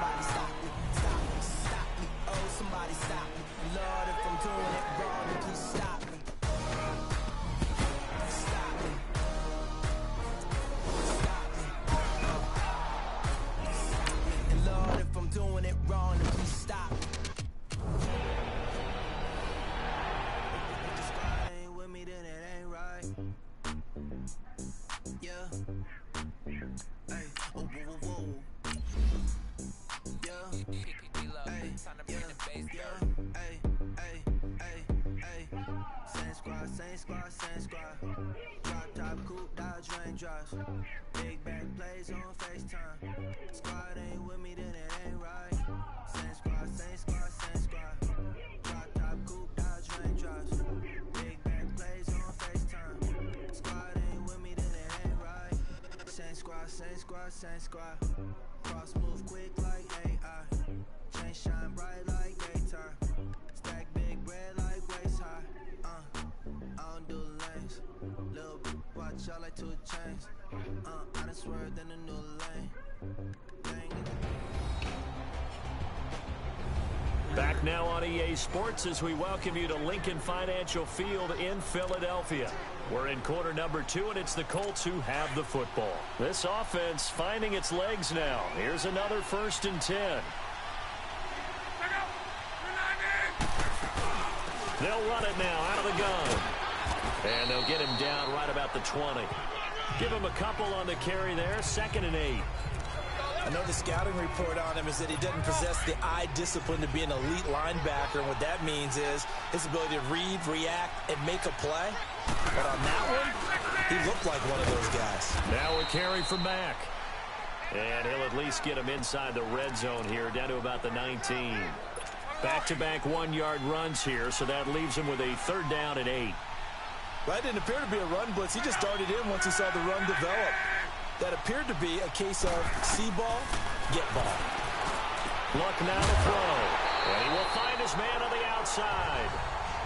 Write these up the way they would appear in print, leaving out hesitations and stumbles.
somebody stop me, stop me, stop me, oh, somebody stop me. Lord, if I'm doing it wrong, then please stop me. Stop me. Stop me. And Lord, if I'm doing it wrong, then please stop me. If the squad ain't with me, then it ain't right. Yeah. Hey. Oh, whoa, whoa, whoa. Yeah. Hey. Yeah. Hey. Hey. Hey. Hey. Same squad, same squad, same squad. Drop top, coupe, dodge, raindrops. Big back plays on FaceTime. Squad ain't with me, then it ain't right. Same squad, same squad, same squad. Drop top, coupe, dodge, raindrops. Big back plays on FaceTime. Squad ain't with me, then it ain't right. Same squad, same squad, same squad. Cross move quick like AI. Chain shine bright like daytime. Stack big bread like waist high. I don't do lanes. Little watch out like 2 chains. I done swerved in a new lane. Back now on EA Sports as we welcome you to Lincoln Financial Field in Philadelphia. We're in quarter number 2, and it's the Colts who have the football. This offense finding its legs now. Here's another 1st and 10. They'll run it now out of the gun. And they'll get him down right about the 20. Give him a couple on the carry there. 2nd and 8. I know the scouting report on him is that he doesn't possess the eye discipline to be an elite linebacker, and what that means is his ability to read, react, and make a play. But on that one, he looked like one of those guys. Now a carry from Mack. And he'll at least get him inside the red zone here, down to about the 19. Back-to-back 1-yard runs here, so that leaves him with a 3rd down and 8. That didn't appear to be a run blitz. He just darted in once he saw the run develop. That appeared to be a case of see ball, get ball. Luck now to throw. And he will find his man on the outside.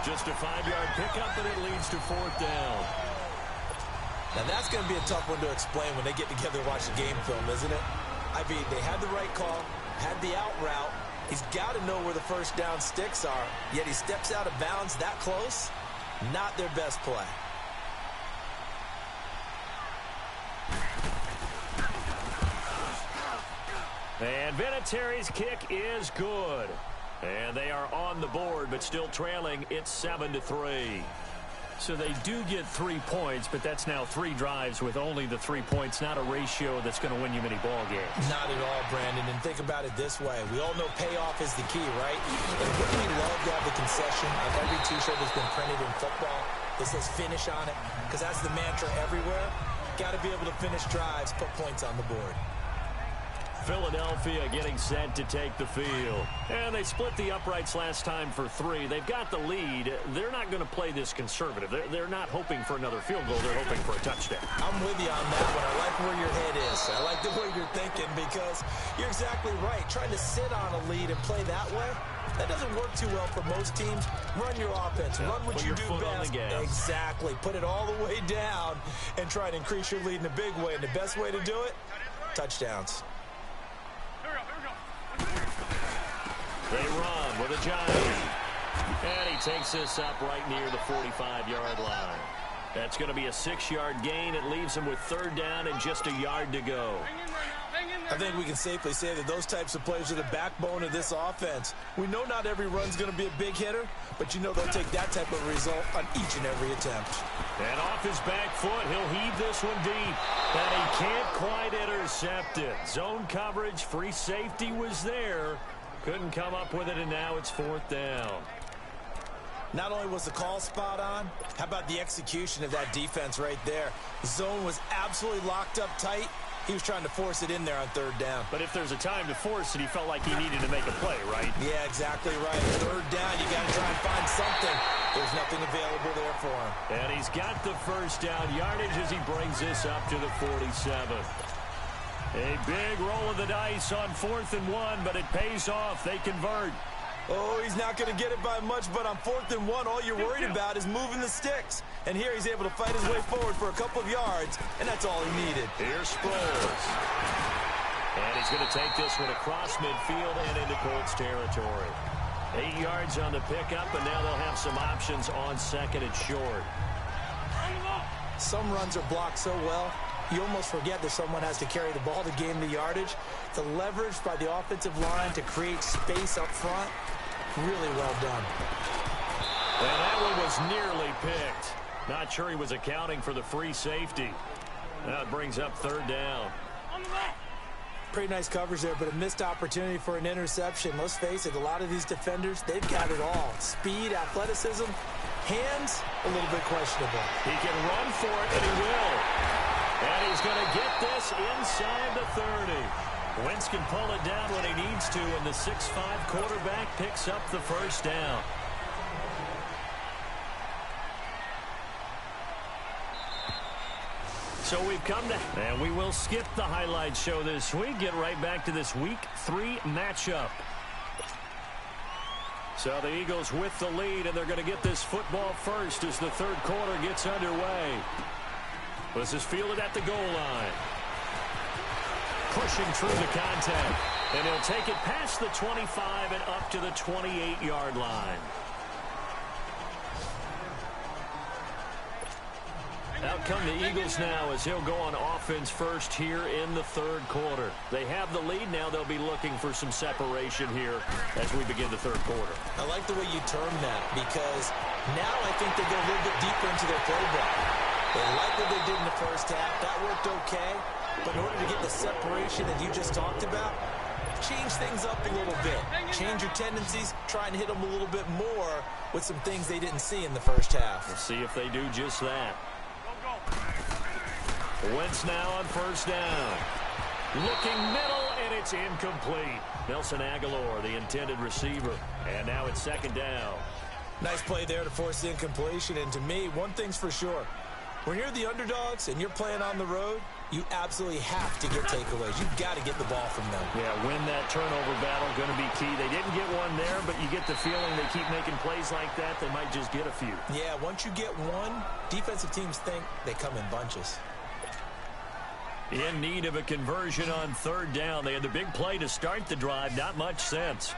Just a 5-yard pickup, but it leads to 4th down. Now that's going to be a tough one to explain when they get together and watch the game film, isn't it? I mean, they had the right call, had the out route. He's got to know where the 1st down sticks are, yet he steps out of bounds that close. Not their best play. And Vinatieri's kick is good. And they are on the board, but still trailing. It's 7-3. So they do get 3 points, but that's now 3 drives with only the 3 points, not a ratio that's going to win you many ball games. Not at all, Brandon. And think about it this way. We all know payoff is the key, right? And wouldn't we love to have the concession on every T-shirt that's been printed in football that says finish on it? Because that's the mantra everywhere. Got to be able to finish drives, put points on the board. Philadelphia getting set to take the field. And they split the uprights last time for 3. They've got the lead. They're not going to play this conservative. They're not hoping for another field goal. They're hoping for a touchdown. I'm with you on that one. I like where your head is. I like the way you're thinking because you're exactly right. Trying to sit on a lead and play that way, that doesn't work too well for most teams. Run your offense. Run what you do best. Exactly. Put it all the way down and try to increase your lead in a big way. And the best way to do it, touchdowns. They run with a Johnny. And he takes this up right near the 45-yard line. That's going to be a 6-yard gain. It leaves him with 3rd down and just a yard to go. I think we can safely say that those types of plays are the backbone of this offense. We know not every run's going to be a big hitter, but you know they'll take that type of result on each and every attempt. And off his back foot, he'll heave this one deep. And he can't quite intercept it. Zone coverage, free safety was there. Couldn't come up with it, and now it's 4th down. Not only was the call spot on, how about the execution of that defense right there? The zone was absolutely locked up tight. He was trying to force it in there on 3rd down. But if there's a time to force it, he felt like he needed to make a play, right? Yeah, exactly right. 3rd down, you got to try and find something. There's nothing available there for him. And he's got the 1st down yardage as he brings this up to the 47. A big roll of the dice on 4th and 1, but it pays off. They convert. Oh, he's not going to get it by much, but on 4th and 1, all you're worried about is moving the sticks. And here he's able to fight his way forward for a couple of yards, and that's all he needed. Here's Sproles. And he's going to take this one across midfield and into Colts territory. 8 yards on the pickup, and now they'll have some options on second and short. Some runs are blocked so well, you almost forget that someone has to carry the ball to gain the yardage. The leverage by the offensive line to create space up front, really well done. And that one was nearly picked. Not sure he was accounting for the free safety. Now it brings up third down. Pretty nice coverage there, but a missed opportunity for an interception. Let's face it, a lot of these defenders, they've got it all. Speed, athleticism, hands, a little bit questionable. He can run for it, and he will. And he's going to get this inside the 30. Wentz can pull it down when he needs to, and the 6'5" quarterback picks up the first down. So we've come to, and we will skip the highlight show this week. Get right back to this Week 3 matchup. So the Eagles with the lead, and they're going to get this football first as the third quarter gets underway. This is fielded at the goal line. Pushing through the contact, and he'll take it past the 25 and up to the 28-yard line. Out come the Eagles now as he'll go on offense first here in the third quarter. They have the lead now. They'll be looking for some separation here as we begin the third quarter. I like the way you term that because now I think they go a little bit deeper into their playbook. They like what they did in the first half. That worked okay. But in order to get the separation that you just talked about, change things up a little bit. Change your tendencies. Try and hit them a little bit more with some things they didn't see in the first half. We'll see if they do just that. Wentz now on first down. Looking middle, and it's incomplete. Nelson Aguilar, the intended receiver. And now it's second down. Nice play there to force the incompletion. And to me, one thing's for sure. When you're the underdogs and you're playing on the road, you absolutely have to get takeaways. You've got to get the ball from them. Yeah, win that turnover battle, going to be key. They didn't get one there, but you get the feeling they keep making plays like that, they might just get a few. Yeah, once you get one, defensive teams think they come in bunches. In need of a conversion on third down. They had the big play to start the drive. Not much sense.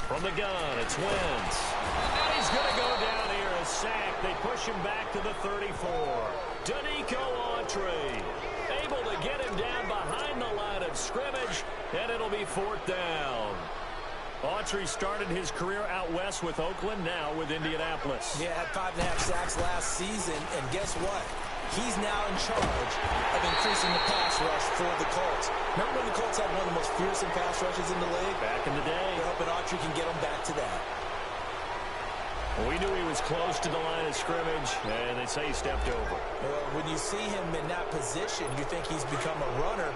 From the gun, it's Wentz. And he's going to go down here, a sack. They push him back to the 34. Danico Autry able to get him down behind the line of scrimmage, and it'll be fourth down. Autry started his career out west with Oakland, now with Indianapolis. Yeah, had 5.5 sacks last season, and guess what? He's now in charge of increasing the pass rush for the Colts. Remember when the Colts had one of the most fearsome pass rushes in the league? Back in the day. They're hoping Autry can get them back to that. We knew he was close to the line of scrimmage, and they say he stepped over. When you see him in that position, you think he's become a runner.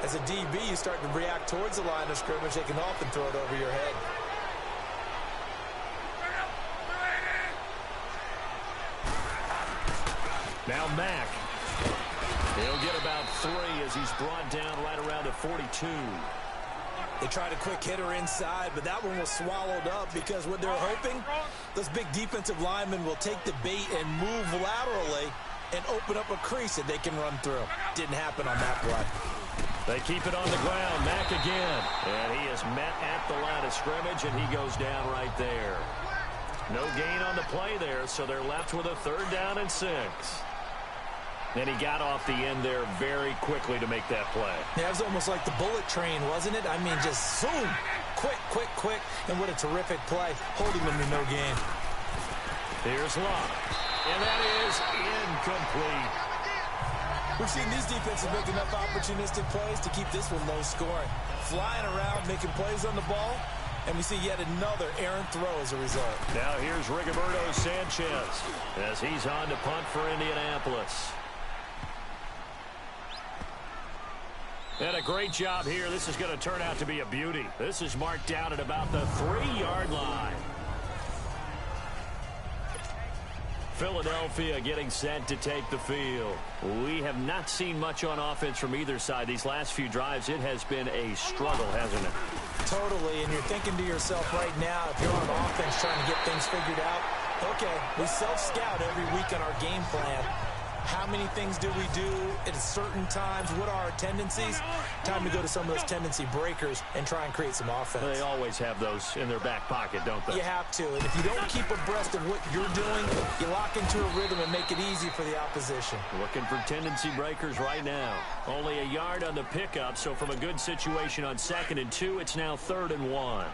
As a DB, you start to react towards the line of scrimmage. They can often throw it over your head. Now Mack. He'll get about 3 as he's brought down right around the 42. They tried a quick hitter inside, but that one was swallowed up because what they're hoping, those big defensive linemen will take the bait and move laterally and open up a crease that they can run through. Didn't happen on that play. They keep it on the ground. Mack again. And he is met at the line of scrimmage, and he goes down right there. No gain on the play there, so they're left with a third down and 6. And he got off the end there very quickly to make that play. Yeah, it was almost like the bullet train, wasn't it? I mean, just zoom. Quick, quick, quick. And what a terrific play. Holding them to no gain. Here's Locke. And that is incomplete. We've seen these defenses make enough opportunistic plays to keep this one low scoring. Flying around, making plays on the ball. And we see yet another errant throw as a result. Now here's Rigoberto Sanchez as he's on to punt for Indianapolis. And a great job here. This is going to turn out to be a beauty. This is marked down at about the 3-yard line. Philadelphia getting set to take the field. We have not seen much on offense from either side. These last few drives, it has been a struggle, hasn't it? Totally, and you're thinking to yourself right now, if you're on offense trying to get things figured out, okay, we self-scout every week on our game plan. How many things do we do at certain times? What are our tendencies? Time to go to some of those tendency breakers and try and create some offense. They always have those in their back pocket, don't they? You have to. And if you don't keep abreast of what you're doing, you lock into a rhythm and make it easy for the opposition. Looking for tendency breakers right now. Only a yard on the pickup, so from a good situation on 2nd and 2, it's now 3rd and 1.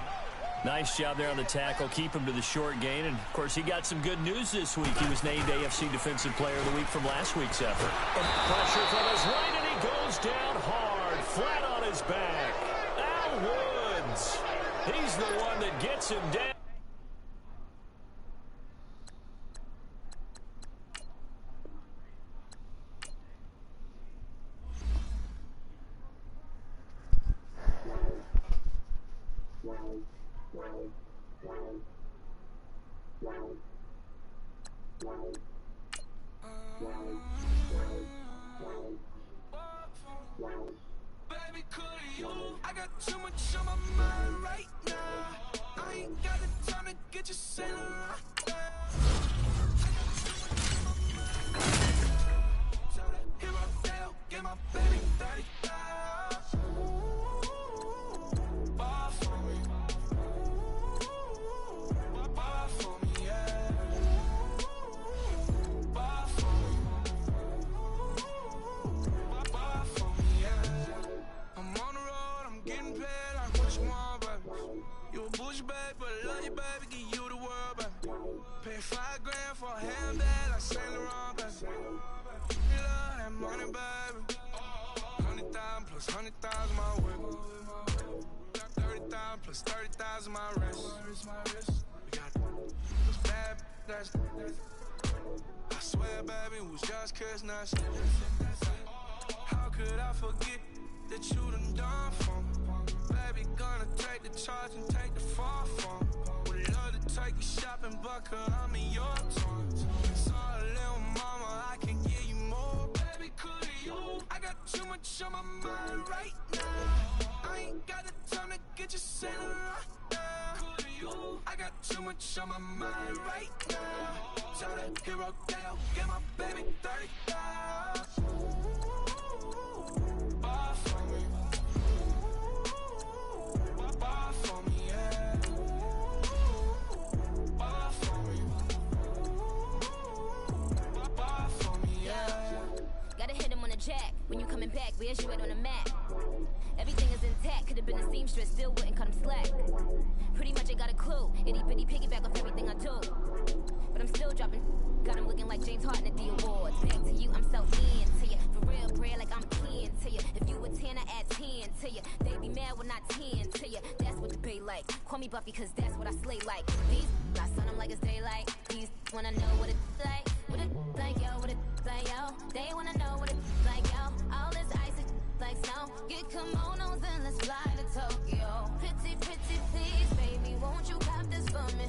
Nice job there on the tackle. Keep him to the short gain. And, of course, he got some good news this week. He was named AFC Defensive Player of the Week from last week's effort. And pressure from his right, and he goes down hard, flat on his back. Al Woods. He's the one that gets him down. Baby, could you? I got too much on my mind right now. I ain't got the time to get you sailing right now. So that hero Dale, get my baby 30,000. Bar for me. Bar for me, yeah. Bar for me. Bar for me, yeah. I'm on the road, I'm getting paid like what you want, baby. You a bush, baby, but I love you, baby, give you the world, baby. Pay $5 grand for a handbag like Saint Laurent, baby. You love that money, baby. 100,000 plus 100,000 my whip. 30,000 plus 30,000 my wrist. We got those bad, that's. I swear, baby, it was just kiss nuts. How could I forget that you done for me? Baby, gonna take the charge and take the fall from me. Would love to take you shopping, but cause I'm in your tones. Sorry, little mama, I can give you more. Baby, could you? I got too much on my mind right now. I ain't got the time to get you sailing right now. Could you? I got too much on my mind right now. Tell that hero Dale, get my baby 30,000. Bar for me. Bar for me, yeah. Bar for me. Bar for me, yeah. Gotta hit him on the jack. When you coming back, where's you at on the map? Everything is intact. Could've been a seamstress, still wouldn't cut him slack. Pretty much I got a clue. Itty bitty piggyback off everything I do. But I'm still dropping. Got him looking like James Harden at the awards. Back to you, I'm so into you. For real, bread, like I'm kin to you. If you a 10, I add 10 to you. They be mad when I 10 to you. That's what the bay like. Call me Buffy, cause that's what I slay like. These, I son them like it's daylight. These wanna know what it's like. What it like, yo, what it like, yo. They wanna know what it's like, yo. All this ice is like snow. Get kimonos and let's fly to Tokyo. Pretty, pretty, please, baby, won't you cop this for me?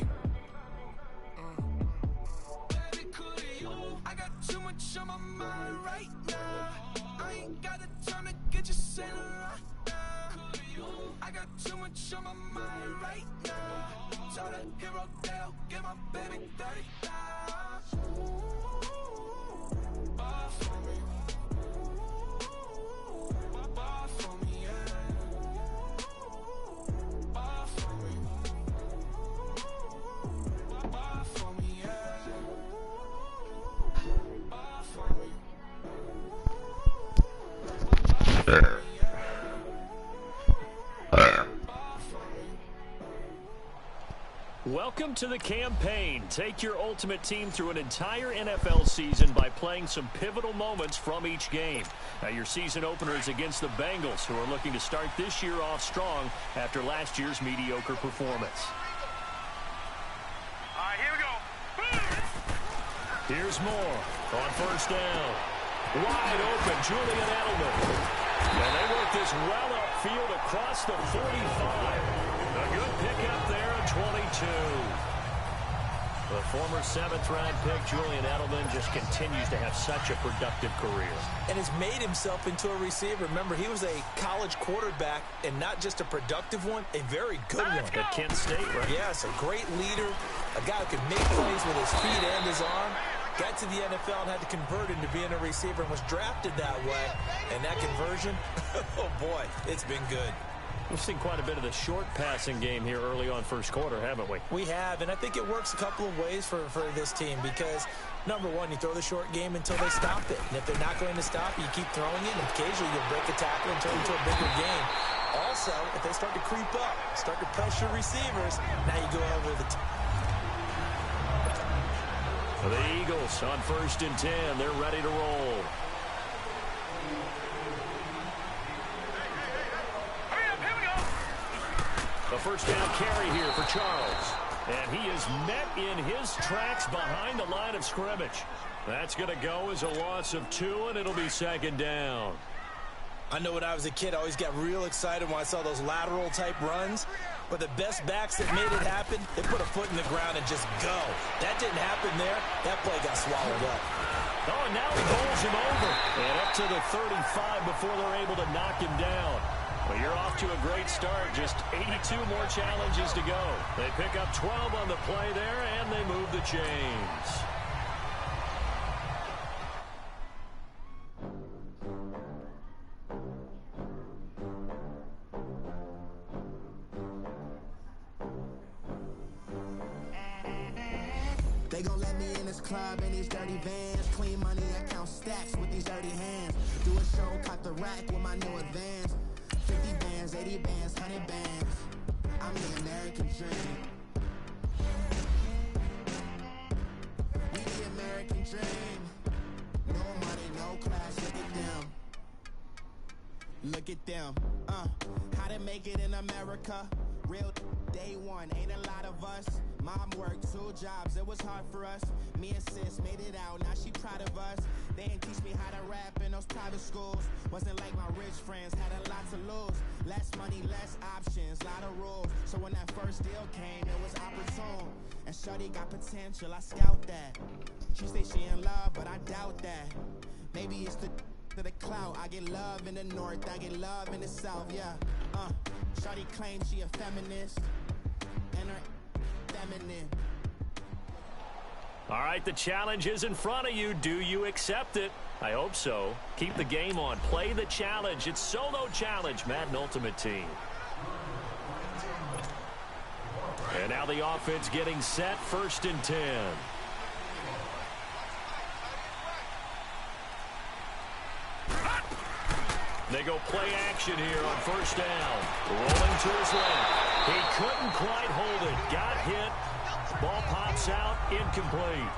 I got too much on my mind right now. I ain't got the time to get you sailing right now. I got too much on my mind right now. Tell that hero Dale, get my baby 30,000. Bar for me. Bar for me, yeah. Bar for me. Bar for me, yeah. Welcome to the campaign. Take your ultimate team through an entire NFL season by playing some pivotal moments from each game. Now, your season opener is against the Bengals, who are looking to start this year off strong after last year's mediocre performance. All right, here we go. Here's Moore on first down. Wide open, Julian Edelman. And they work this well upfield across the 45. A good pickup there at 22. The former 7th-round pick, Julian Edelman, just continues to have such a productive career. And has made himself into a receiver. Remember, he was a college quarterback, and not just a productive one, a very good one. At Kent State, right? Yes, a great leader, a guy who can make plays with his feet and his arm. got to the NFL and had to convert into being a receiver and was drafted that way. And that conversion, oh boy, it's been good. We've seen quite a bit of the short passing game here early on first quarter, haven't we? We have, and I think it works a couple of ways for this team because, number one, you throw the short game until they stop it. And if they're not going to stop it, you keep throwing it, and occasionally you'll break a tackle and turn it into a bigger game. Also, if they start to creep up, start to pressure receivers, now you go over the The Eagles on 1st and 10. They're ready to roll. The first down carry here for Charles. And he is met in his tracks behind the line of scrimmage. That's going to go as a loss of 2, and it'll be 2nd down. I know when I was a kid, I always got real excited when I saw those lateral-type runs. But the best backs that made it happen, they put a foot in the ground and just go. That didn't happen there. That play got swallowed up. Oh, and now he bowls him over. And up to the 35 before they're able to knock him down. Well, you're off to a great start. Just 82 more challenges to go. They pick up 12 on the play there, and they move the chains. They gon' let me in this club in these dirty vans. Clean money, I count stacks with these dirty hands. Do a show, cut the rack with my new advance. 50 bands, 80 bands, 100 bands. I'm the American dream. We the American dream. No money, no class, look at them. Look at them. How to make it in America. Real day one, ain't a lot of us. Mom worked 2 jobs, it was hard for us. Me and sis made it out, now she proud of us. They ain't teach me how to rap in those private schools. Wasn't like my rich friends, had a lot to lose. Less money, less options, lot of rules. So when that first deal came, it was opportune. And shorty got potential, I scout that. She say she in love, but I doubt that. Maybe it's the clout. I get love in the north, I get love in the south, yeah. Shorty claims she a feminist, and her feminine. All right, the challenge is in front of you. Do you accept it? I hope so. Keep the game on. Play the challenge. It's Solo Challenge, Madden Ultimate Team. And now the offense getting set, 1st and 10. They go play action here on 1st down. Rolling to his left. He couldn't quite hold it. Got hit. Ball pops out. Incomplete.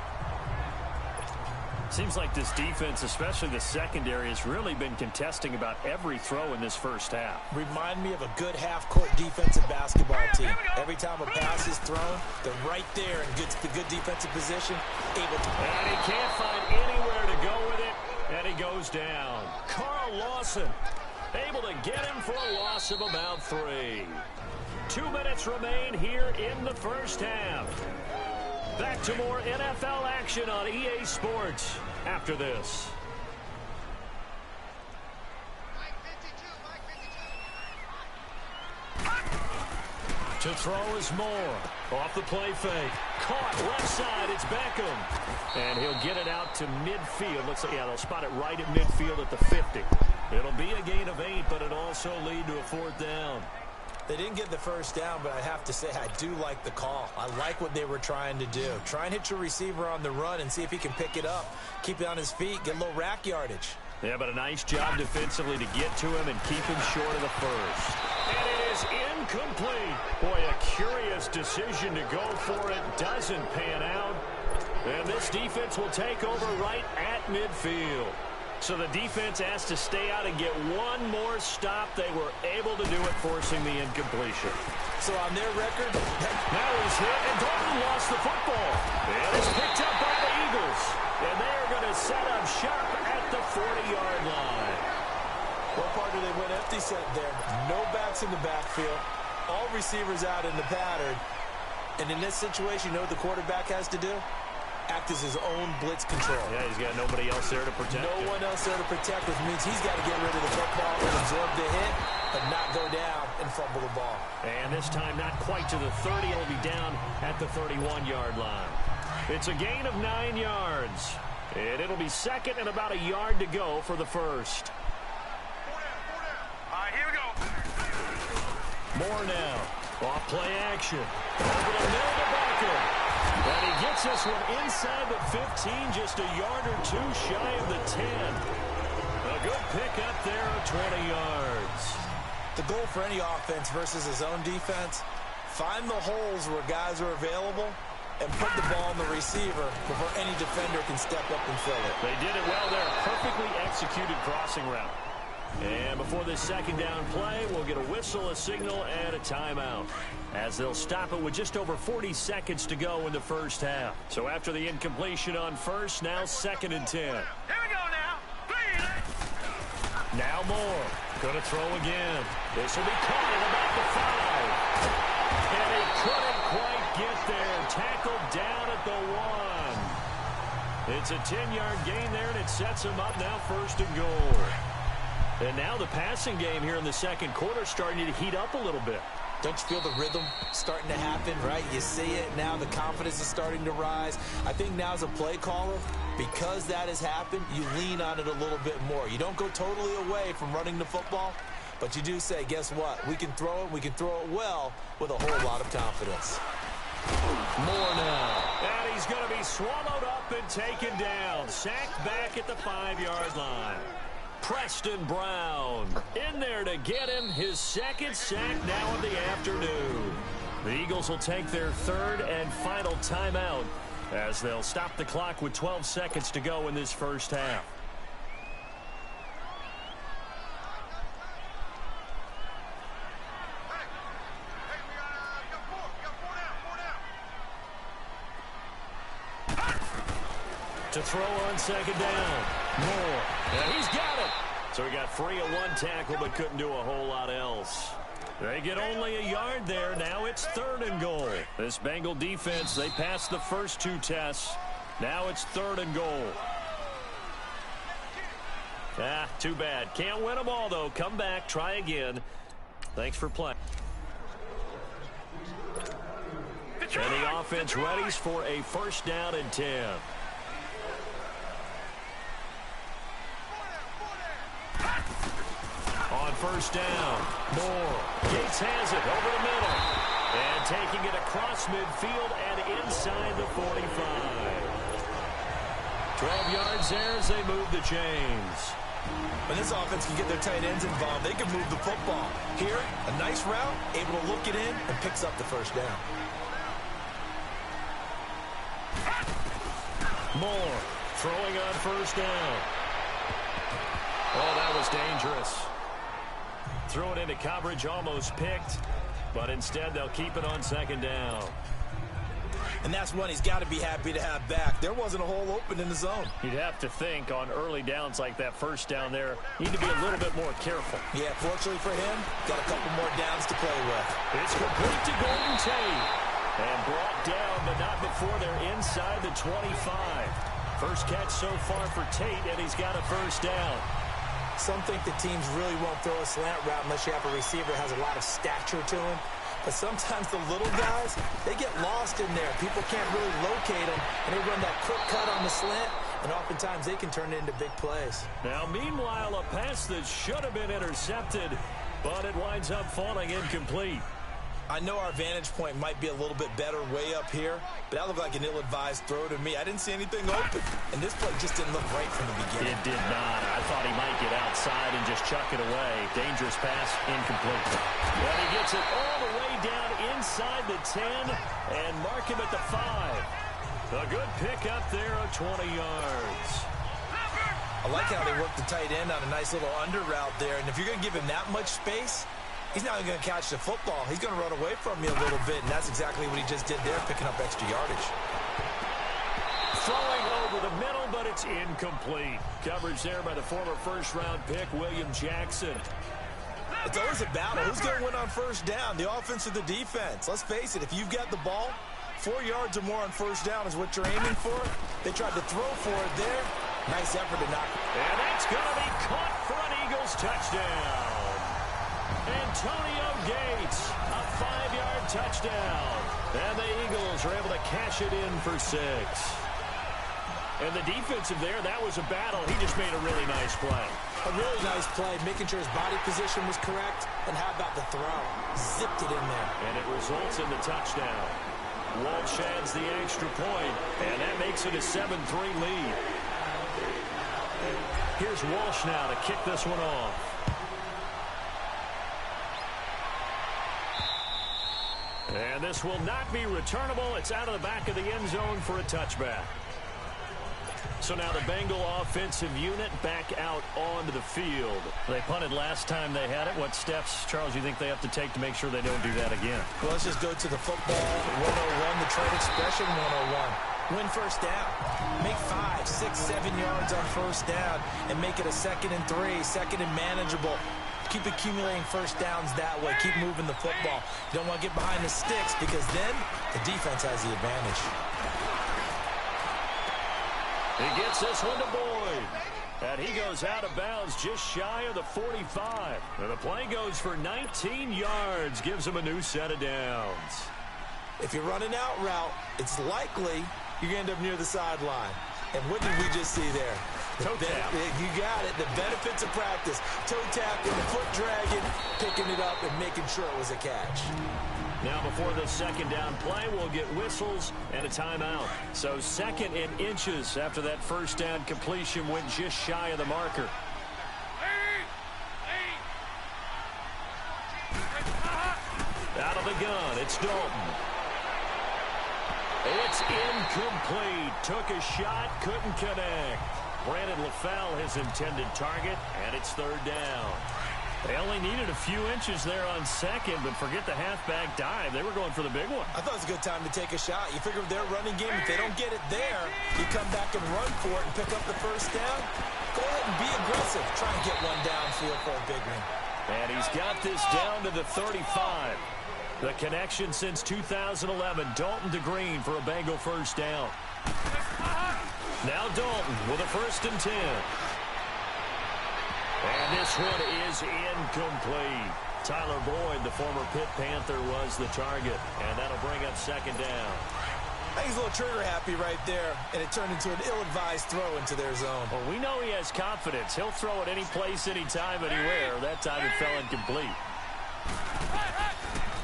Seems like this defense, especially the secondary, has really been contesting about every throw in this first half. Remind me of a good half-court defensive basketball team. Every time a pass is thrown, they're right there in good defensive position, able to. And he can't find anywhere to go with it, and he goes down. Carl Lawson able to get him for a loss of about 3. 2 minutes remain here in the first half. Back to more NFL action on EA Sports after this. To throw is Moore. Off the play fake. Caught left side. It's Beckham. And he'll get it out to midfield. Looks like, yeah, they'll spot it right at midfield at the 50. It'll be a gain of 8, but it'll also lead to a 4th down. They didn't get the first down, but I have to say I do like the call. I like what they were trying to do. Try and hit your receiver on the run and see if he can pick it up. Keep it on his feet, get a little rack yardage. Yeah, but a nice job defensively to get to him and keep him short of the first. And it is incomplete. Boy, a curious decision to go for it. Doesn't pan out. And this defense will take over right at midfield. So the defense has to stay out and get one more stop. They were able to do it, forcing the incompletion. So on their record, now he's hit, and Dalton lost the football. And it's picked up by the Eagles. And they are going to set up shop at the 40-yard line. Well, partner, they went empty set there. No backs in the backfield. All receivers out in the pattern. And in this situation, you know what the quarterback has to do? Act as his own blitz control. Yeah, he's got nobody else there to protect him. No one else there to protect, which means he's got to get rid of the football and absorb the hit, but not go down and fumble the ball. And this time not quite to the 30. It'll be down at the 31-yard line. It's a gain of 9 yards. And it'll be second and about a yard to go for the first. All right, here we go. More now. Off play action. Over the middle to Barker. And he gets this one inside the 15, just a yard or two shy of the 10. A good pick up there of 20 yards. The goal for any offense versus his own defense, find the holes where guys are available and put the ball on the receiver before any defender can step up and fill it. They did it well there. Perfectly executed crossing route. And before this second down play, we'll get a whistle, a signal, and a timeout, as they'll stop it with just over 40 seconds to go in the first half. So after the incompletion on first, now second and 10. Here we go now. Now Moore. Going to throw again. This will be caught at about the 5. And he couldn't quite get there. Tackled down at the 1. It's a 10-yard gain there, and it sets him up now first and goal. And now the passing game here in the second quarter starting to heat up a little bit. Don't you feel the rhythm starting to happen, right? You see it now. The confidence is starting to rise. I think now as a play caller, because that has happened, you lean on it a little bit more. You don't go totally away from running the football, but you do say, guess what? We can throw it. We can throw it well with a whole lot of confidence. More now. And he's going to be swallowed up and taken down. Sacked back at the 5-yard line. Preston Brown in there to get him his second sack now of the afternoon. The Eagles will take their third and final timeout as they'll stop the clock with 12 seconds to go in this first half. To throw on second down. Moore. And he's got it. So he got free of one tackle but couldn't do a whole lot else. They get only a yard there. Now it's third and goal. This Bengal defense, they passed the first 2 tests. Now it's third and goal. Too bad. Can't win them all, though. Come back. Try again. Thanks for playing. And the offense readies for a first down and 10. On first down, Moore. Gates has it over the middle. And taking it across midfield and inside the 45. 12 yards there as they move the chains. When this offense can get their tight ends involved, they can move the football. Here, a nice route, able to look it in, and picks up the first down. Moore throwing on first down. Oh, that was dangerous. Threw it into coverage, almost picked, but instead they'll keep it on second down. And that's one he's got to be happy to have back. There wasn't a hole open in the zone. You'd have to think on early downs like that first down there, you need to be a little bit more careful. Yeah, fortunately for him, got a couple more downs to play with. It's complete to Golden Tate. And brought down, but not before they're inside the 25. First catch so far for Tate, and he's got a first down. Some think the teams really won't throw a slant route unless you have a receiver that has a lot of stature to him. But sometimes the little guys, they get lost in there. People can't really locate them, and they run that quick cut on the slant, and oftentimes they can turn it into big plays. Now, meanwhile, a pass that should have been intercepted, but it winds up falling incomplete. I know our vantage point might be a little bit better way up here, but that looked like an ill-advised throw to me. I didn't see anything open, and this play just didn't look right from the beginning. It did not. I thought he might get outside and just chuck it away. Dangerous pass, incomplete. Well, he gets it all the way down inside the 10 and mark him at the 5. A good pick up there of 20 yards. I like how they work the tight end on a nice little under route there, and if you're going to give him that much space, he's not going to catch the football. He's going to run away from you a little bit, and that's exactly what he just did there, picking up extra yardage. Throwing over the middle, but it's incomplete. Coverage there by the former first-round pick, William Jackson. It's always a battle. Who's going to win on first down, the offense or the defense? Let's face it, if you've got the ball, 4 yards or more on first down is what you're aiming for. They tried to throw for it there. Nice effort to knock it. And that's going to be caught for an Eagles touchdown. Antonio Gates, a 5-yard touchdown. And the Eagles are able to cash it in for 6. And the defensive there, that was a battle. He just made a really nice play. A really nice play, making sure his body position was correct. And how about the throw? Zipped it in there. And it results in the touchdown. Walsh adds the extra point, and that makes it a 7-3 lead. Here's Walsh now to kick this one off. And this will not be returnable. It's out of the back of the end zone for a touchback. So now the Bengal offensive unit back out onto the field. They punted last time they had it. What steps, Charles, you think they have to take to make sure they don't do that again? Well, let's just go to the football 101, the trade expression 101. Win first down. Make 5, 6, 7 yards on first down and make it a 2nd and 3, 2nd and manageable. Keep accumulating first downs that way. Keep moving the football. You don't want to get behind the sticks because then the defense has the advantage. He gets this one to Boyd. And he goes out of bounds just shy of the 45. And the play goes for 19 yards. Gives him a new set of downs. If you're running out route, it's likely you're going to end up near the sideline. And what did we just see there? Toe tap. You got it. The benefits of practice. Toe tapping, foot dragging, picking it up, and making sure it was a catch. Now before the second down play, we'll get whistles and a timeout. So 2nd and inches after that first down completion went just shy of the marker. Out of the gun, it's Dalton. It's incomplete. Took a shot, couldn't connect. Brandon LaFell his intended target, and it's 3rd down. They only needed a few inches there on 2nd, but forget the halfback dive. They were going for the big one. I thought it was a good time to take a shot. You figure with their running game, if they don't get it there, you come back and run for it and pick up the first down. Go ahead and be aggressive. Try and get one downfield for a big one. And he's got this down to the 35. The connection since 2011. Dalton to Green for a Bengal first down. Now Dalton with a 1st and 10. And this one is incomplete. Tyler Boyd, the former Pitt Panther, was the target. And that'll bring up 2nd down. I think he's a little trigger happy right there. And it turned into an ill-advised throw into their zone. Well, we know he has confidence. He'll throw it any place, anytime, anywhere. That time it fell incomplete.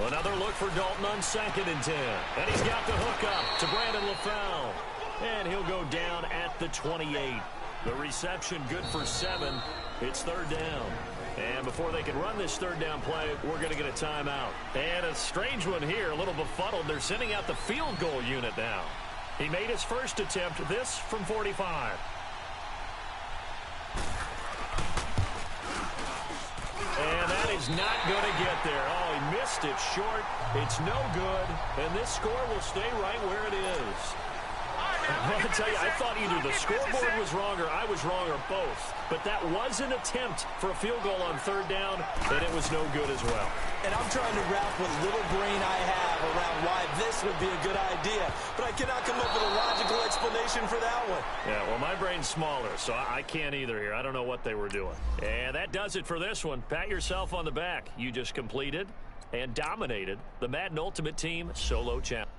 Another look for Dalton on 2nd and 10. And he's got the hook up to Brandon LaFell. And he'll go down at the 28. The reception good for 7. It's 3rd down. And before they can run this 3rd down play, we're going to get a timeout. And a strange one here, a little befuddled. They're sending out the field goal unit now. He made his first attempt, this from 45. And that is not going to get there. Oh, he missed it short. It's no good. And this score will stay right where it is. Well, I tell you, I thought either the scoreboard was wrong or I was wrong or both. But that was an attempt for a field goal on 3rd down, and it was no good as well. And I'm trying to wrap what little brain I have around why this would be a good idea. But I cannot come up with a logical explanation for that one. Yeah, well, my brain's smaller, so I can't either here. I don't know what they were doing. And that does it for this one. Pat yourself on the back. You just completed and dominated the Madden Ultimate Team Solo Challenge.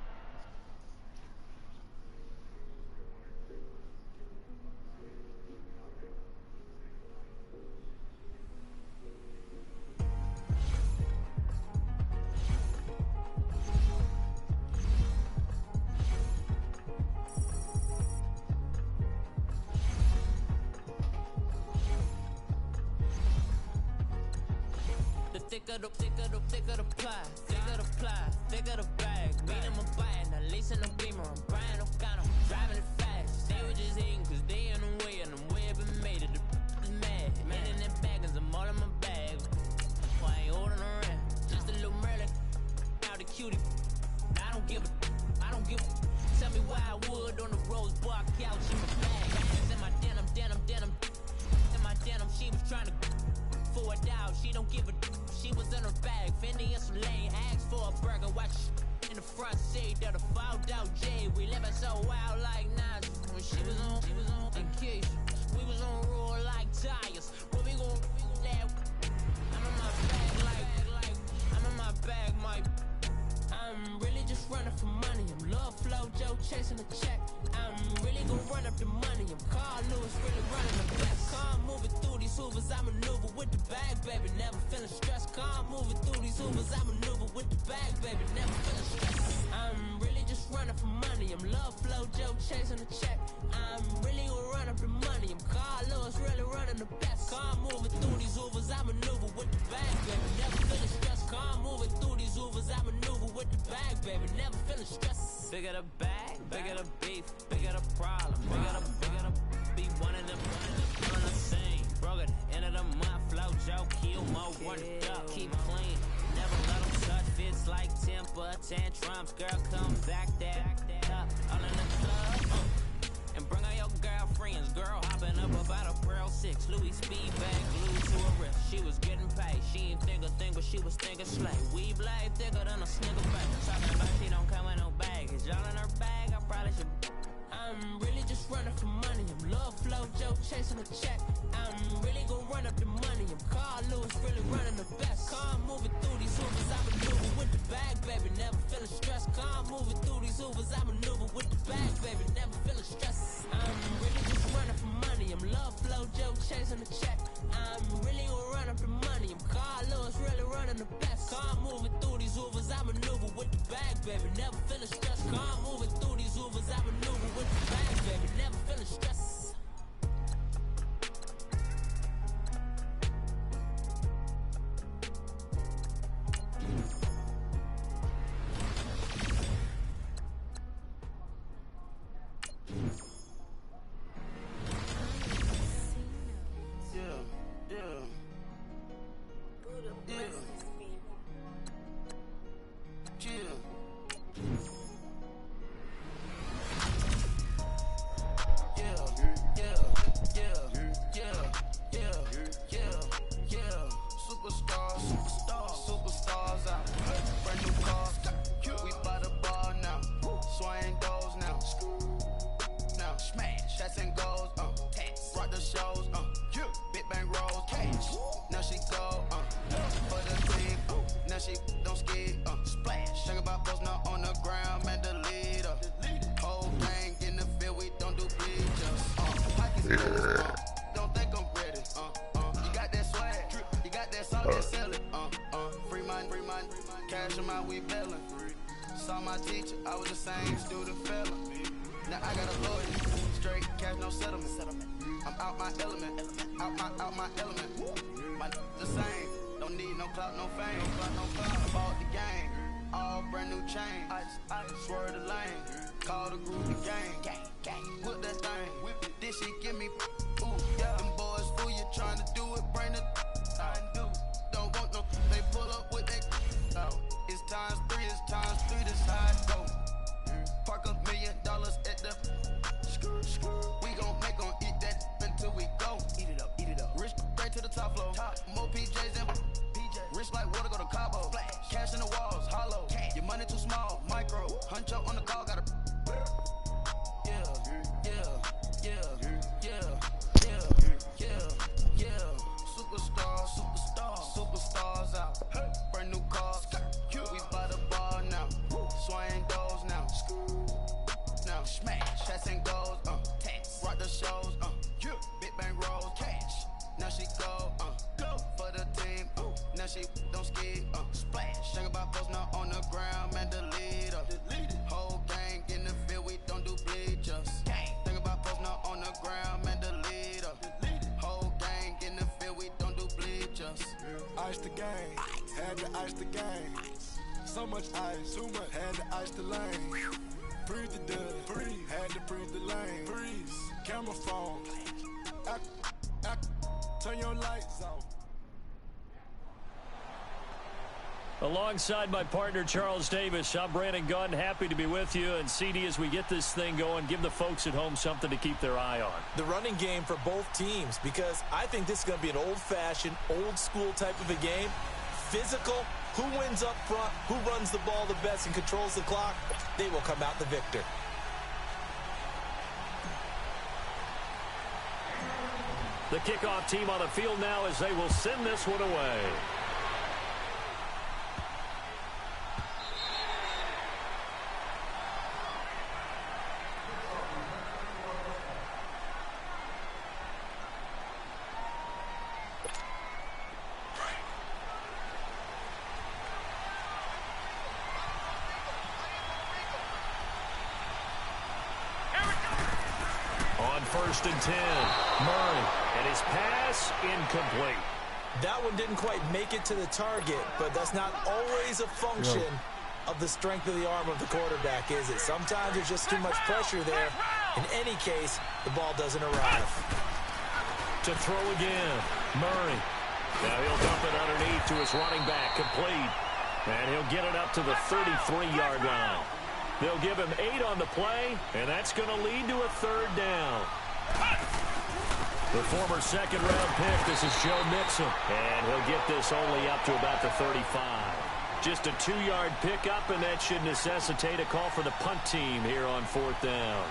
Thicker the bag. Beat them a bite, now lacing the beamer. I'm Brian O'Connor, driving it fast. They were just hating cause they in the way, and the way I've been made it. The is mad. Man in them baggins, I'm all in my bag. Why I ain't holding around? Just a little Merlin, out the cutie. I don't give a. Tell me why I would on the rose bar couch in my bag. In my denim. In my denim, she was trying to for it out. She don't give a. She was in her bag, Fendi and some lane hags for a burger. Watch in the front seat of the fouled out J. We living so wild like Nas. When she was on vacation, we was on roll like tires. What we gon' that? I'm in my bag like I'm in my bag, my. I'm really just running for chasing the check. I'm really gonna run up the money. I'm Carl Lewis, really running the best. Car moving through these hoovers, I maneuver with the bag, baby. Never feeling stressed. Car moving through these hoovers, I maneuver with the bag, baby. Never feeling stressed. I'm really just running for money. I'm Love Flow Joe chasing the check. I'm really gonna run up the money. I'm Carl Lewis, really running the best. Car moving through these hoovers, I maneuver with the bag, baby. Never feeling stressed. Car moving through these hoovers, I maneuver with the bag, baby. Never feeling stressed. Bigger the bag, bigger the beef, bigger the problem, bigger the be one of them on the scene. Broke at the end of the month, Flow Joe, kill more, work it up, keep clean. Never let them touch, fits like temper tantrums. Girl, come back that up, all in the club. And bring all your girlfriends. Girl hopping up about a Pearl 6 Louis speed bag glued to her wrist. She was getting paid. She ain't think a thing, but she was thinking slay. We blade thicker than a snigger bag. Talking about she don't come with no baggage. All in her bag, I probably should. I'm really just running for money. I'm Love Flow Joe chasing a check. I'm really gonna run up the money. I'm Carl Lewis, really running the best. Car moving through these hoovers, I maneuver with the bag, baby. Never feeling stressed. Car moving through these hoovers, I maneuver with the bag, baby. Never feeling stressed. I'm really just running for money. I'm Love Flow Joe chasing the check. I'm really gonna run up the money. I'm Carl Lewis, really running the best. Car moving through these hoovers, I maneuver with the bag, baby. Never feeling stressed. Car moving through these hoovers, I maneuver with the bag, baby. Never feeling stressed. Don't think I'm ready. You got that swag, you got that song, that sell it. Free mind, cash them out, we bellin'. Saw my teacher, I was the same student fella. Now I got a lawyer, straight cash, no settlement. I'm out my element, out my element. My the same, don't need no clout, no fame. Bought the game, all brand new chain. I swerve the lane, call the group the gang. Whip that thing, whip it, this shit give me. Ooh, yeah. Them boys fool you trying to do it, bring it. Don't want no, they pull up with that. It's times three, this how it go. Park $1 million at the. We gon' eat that until we go. Eat it up. Rich straight to the top floor. More PJs and rich like water, go to Cabo. Cash in the walls, hollow. Your money too small, micro. Hunch up on the call, got a. Superstars out. Brand new cars. We by the bar now. Swing doors now. Now smash. Chats and goals. Rock the shows. Big bang rolls. Cash. Now she go. For the team. Now she don't ski. Splash. Think about folks now on the ground. Man, the leader. Whole gang in the field. We don't do bleachers. Think about folks now on the ground. Man, the leader. Whole gang in the field. We don't do bleachers. Ice the game, had to ice the game. So much ice, too much, had to ice the lane. Freeze the dud, had to freeze the lane. Freeze, camera phone, turn your lights off. Alongside my partner, Charles Davis, I'm Brandon Gunn. Happy to be with you. And CD, as we get this thing going, give the folks at home something to keep their eye on. The running game for both teams, because I think this is going to be an old-fashioned, old-school type of a game. Physical, who wins up front, who runs the ball the best and controls the clock, they will come out the victor. The kickoff team on the field now as they will send this one away. 1st and 10. Murray, and his pass incomplete. That one didn't quite make it to the target, but that's not always a function of the strength of the arm of the quarterback, is it? Sometimes there's just too much pressure there. In any case, the ball doesn't arrive. To throw again, Murray. Now he'll dump it underneath to his running back, complete. And he'll get it up to the 33-yard line. They'll give him 8 on the play, and that's going to lead to a 3rd down. The former second-round pick, this is Joe Mixon. And he'll get this only up to about the 35. Just a 2-yard pickup, and that should necessitate a call for the punt team here on 4th down.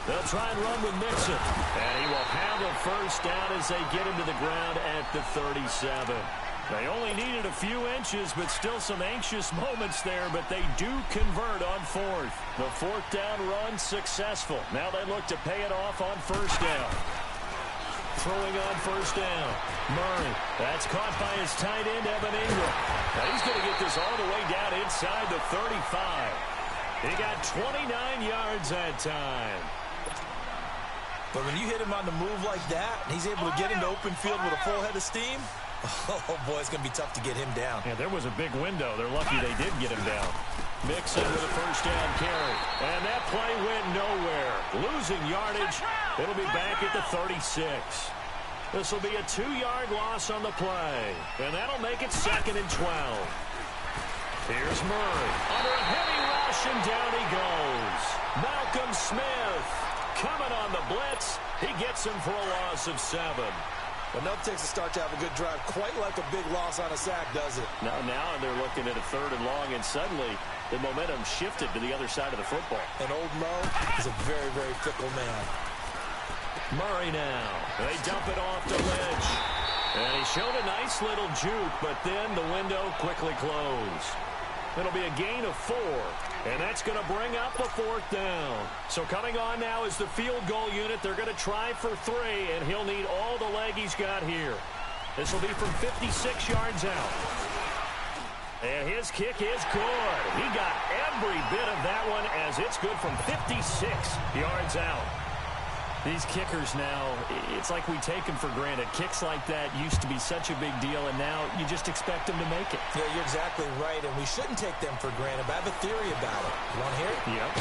They'll try and run with Mixon. And he will have a 1st down as they get him to the ground at the 37. They only needed a few inches, but still some anxious moments there, but they do convert on 4th. The 4th down run successful. Now they look to pay it off on 1st down. Throwing on 1st down. Murray. That's caught by his tight end, Evan Ingram. Now he's going to get this all the way down inside the 35. He got 29 yards that time. But when you hit him on the move like that, and he's able to get into open field with a full head of steam, oh, boy, it's going to be tough to get him down. Yeah, there was a big window. They're lucky they did get him down. Mixon with a 1st down carry. And that play went nowhere. Losing yardage. It'll be back at the 36. This will be a 2-yard loss on the play. And that'll make it 2nd and 12. Here's Murray. Under a heavy rush, and down he goes. Malcolm Smith coming on the blitz. He gets him for a loss of 7. Enough takes a start to have a good drive. Quite like a big loss on a sack, does it? Now they're looking at a 3rd and long, and suddenly the momentum shifted to the other side of the football. And old Mo is a very, very fickle man. Murray now. They dump it off to Lynch. And he showed a nice little juke, but then the window quickly closed. It'll be a gain of 4, and that's going to bring up a 4th down. So coming on now is the field goal unit. They're going to try for 3, and he'll need all the leg he's got here. This will be from 56 yards out. And his kick is good. He got every bit of that one as it's good from 56 yards out. These kickers now, it's like we take them for granted. Kicks like that used to be such a big deal, and now you just expect them to make it. Yeah, you're exactly right, and we shouldn't take them for granted, but I have a theory about it. You want to hear it? Yep.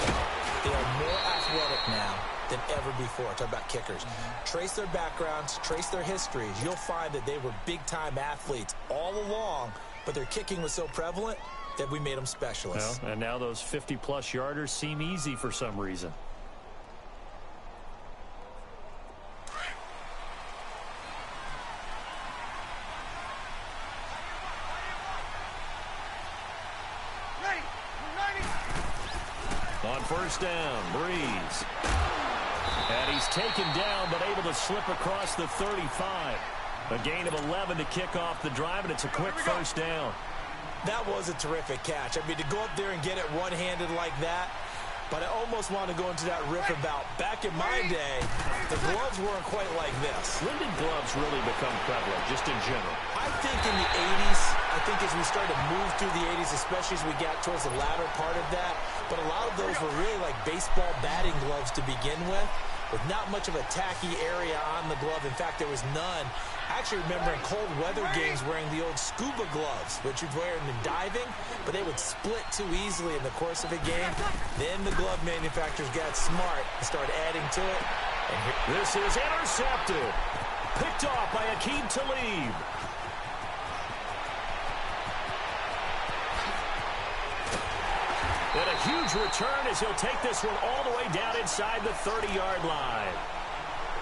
They are more athletic now than ever before. Talk about kickers. Trace their backgrounds, trace their histories. You'll find that they were big-time athletes all along, but their kicking was so prevalent that we made them specialists. Well, and now those 50-plus yarders seem easy for some reason. On 1st down, Breeze. And he's taken down, but able to slip across the 35. A gain of 11 to kick off the drive, and it's a quick 1st down. That was a terrific catch. I mean, to go up there and get it one-handed like that, but I almost want to go into that rip about back in my day, the gloves weren't quite like this. When did gloves really become prevalent, just in general? I think in the 80s, I think as we started to move through the 80s, especially as we got towards the latter part of that, but a lot of those were really like baseball batting gloves to begin with not much of a tacky area on the glove. In fact, there was none. I actually remember in cold weather games wearing the old scuba gloves, which you'd wear in diving, but they would split too easily in the course of a game. Then the glove manufacturers got smart and started adding to it. And here, this is intercepted. Picked off by Akeem Talib. And a huge return as he'll take this one all the way down inside the 30-yard line.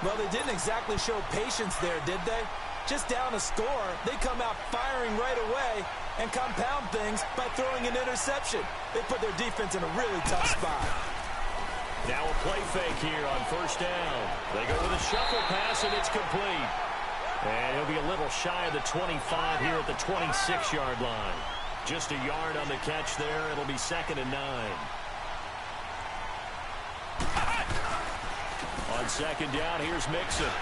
Well, they didn't exactly show patience there, did they? Just down a score, they come out firing right away and compound things by throwing an interception. They put their defense in a really tough spot. Now a play fake here on 1st down. They go with a shuffle pass, and it's complete. And he'll be a little shy of the 25 here at the 26-yard line. Just a yard on the catch there. It'll be 2nd and 9. On 2nd down, here's Mixon.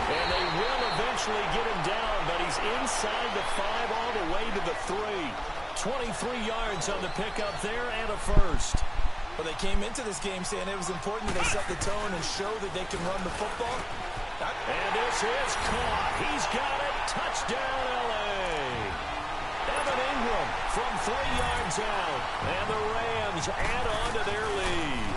And they will eventually get him down, but he's inside the 5 all the way to the 3. 23 yards on the pickup there and a 1st. Well, they came into this game saying it was important that they set the tone and show that they can run the football. And this is caught. He's got it. Touchdown, L.A. Evan Ingram from 3 yards out. And the Rams add on to their lead.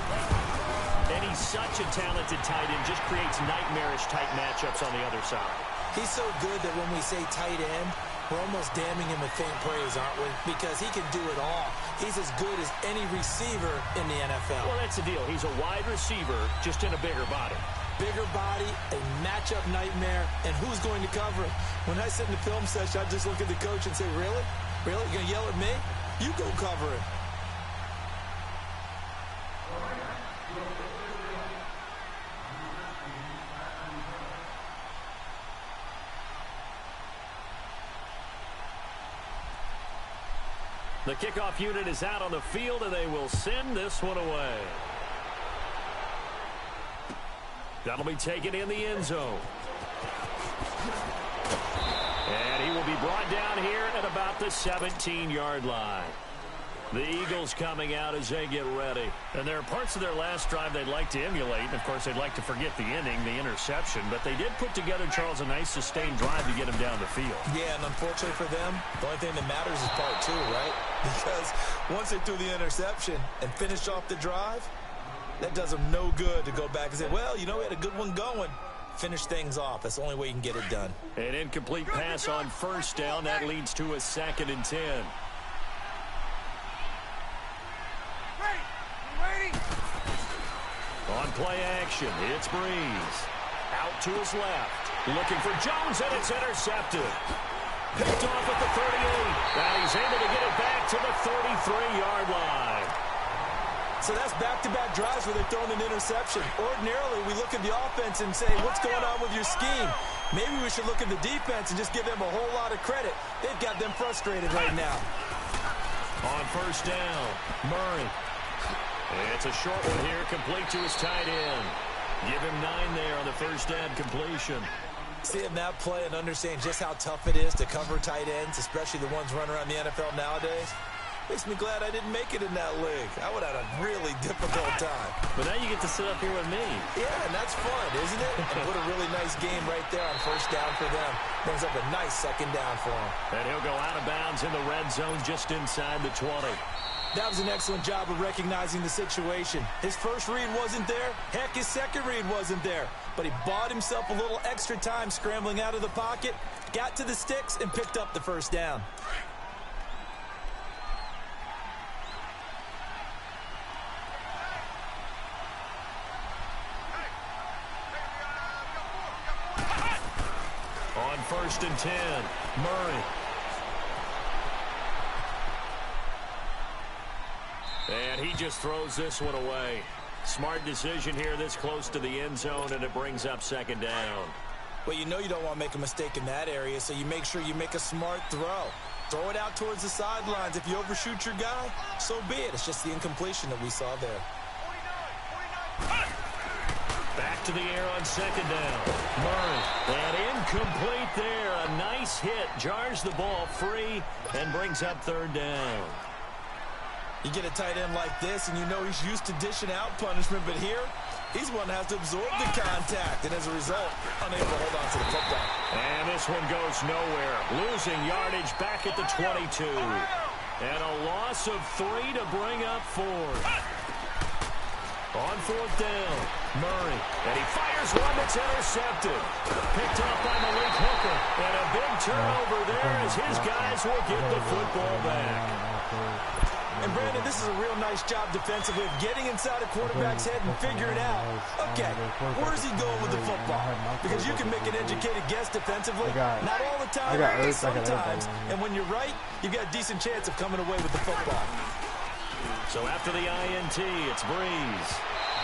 And he's such a talented tight end. Just creates nightmarish-type matchups on the other side. He's so good that when we say tight end, we're almost damning him with faint praise, aren't we? Because he can do it all. He's as good as any receiver in the NFL. Well, that's the deal. He's a wide receiver, just in a bigger body. Bigger body, a matchup nightmare, and who's going to cover him? When I sit in the film session, I just look at the coach and say, really? Really? You're going to yell at me? You go cover him. The kickoff unit is out on the field, and they will send this one away. That'll be taken in the end zone. And he will be brought down here at about the 17-yard line. The Eagles coming out as they get ready. And there are parts of their last drive they'd like to emulate. And, of course, they'd like to forget the inning, the interception. But they did put together, Charles, a nice sustained drive to get him down the field. Yeah, and unfortunately for them, the only thing that matters is part 2, right? Because once they threw the interception and finished off the drive, that does them no good to go back and say, well, you know, we had a good one going. Finish things off. That's the only way you can get it done. An incomplete pass on first down. That leads to a 2nd and 10. On play action, it's Breeze. Out to his left. Looking for Jones, and it's intercepted. Picked off at the 38. Now he's able to get it back to the 33-yard line. So that's back-to-back drives where they've thrown an interception. Ordinarily, we look at the offense and say, what's going on with your scheme? Maybe we should look at the defense and just give them a whole lot of credit. They've got them frustrated right now. On first down, Murray. It's a short one here, complete to his tight end. Give him 9 there on the first down completion. Seeing that play and understanding just how tough it is to cover tight ends, especially the ones running around the NFL nowadays, makes me glad I didn't make it in that league. I would have had a really difficult time. But now you get to sit up here with me. Yeah, and that's fun, isn't it? And put a really nice game right there on first down for them. Brings up a nice 2nd down for him. And he'll go out of bounds in the red zone just inside the 20. That was an excellent job of recognizing the situation. His first read wasn't there. Heck, his second read wasn't there. But he bought himself a little extra time scrambling out of the pocket, got to the sticks, and picked up the first down. On 1st and 10, Murray. And he just throws this one away. Smart decision here this close to the end zone, and it brings up 2nd down. Well, you know you don't want to make a mistake in that area, so you make sure you make a smart throw. Throw it out towards the sidelines. If you overshoot your guy, so be it. It's just the incompletion that we saw there. Back to the air on 2nd down. Murray. And incomplete there. A nice hit. Jars the ball free and brings up 3rd down. You get a tight end like this, and you know he's used to dishing out punishment, but here, he's one that has to absorb the contact, and as a result, unable to hold on to the football. And this one goes nowhere. Losing yardage back at the 22. And a loss of 3 to bring up 4. On 4th down, Murray. And he fires one that's intercepted. Picked up by Malik Hooker. And a big turnover there as his guys will get the football back. And, Brandon, this is a real nice job defensively of getting inside a quarterback's head and figuring out, okay, where's he going with the football? Because you can make an educated guess defensively. Not all the time, but sometimes. And when you're right, you've got a decent chance of coming away with the football. So after the INT, it's Breeze.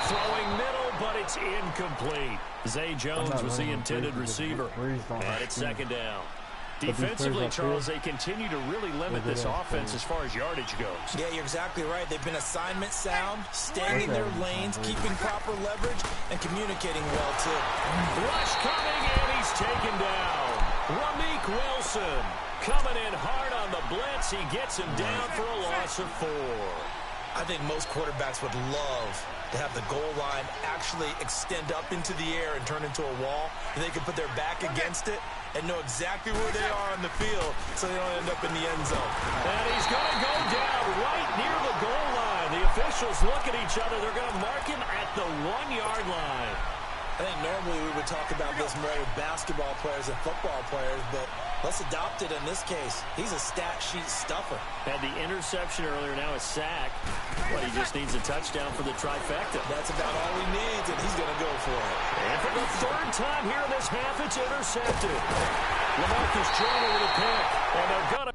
Throwing middle, but it's incomplete. Zay Jones was the intended receiver. And it's 2nd down. Defensively, Charles, they continue to really limit this offense as far as yardage goes. Yeah, you're exactly right. They've been assignment sound, staying in their lanes, keeping proper leverage, and communicating well, too. Rush coming, and he's taken down. Rameek Wilson coming in hard on the blitz. He gets him down for a loss of 4. I think most quarterbacks would love to have the goal line actually extend up into the air and turn into a wall. And they can put their back against it and know exactly where they are on the field so they don't end up in the end zone. And he's going to go down right near the goal line. The officials look at each other. They're going to mark him at the 1-yard line. I think normally we would talk about this more with basketball players and football players, but let's adopt it in this case. He's a stat sheet stuffer. Had the interception earlier, now a sack. Well, he just needs a touchdown for the trifecta. That's about all he needs, and he's going to go for it. And for the third time here in this half, it's intercepted. LaMarcus Joyner with a pick, and they're going to...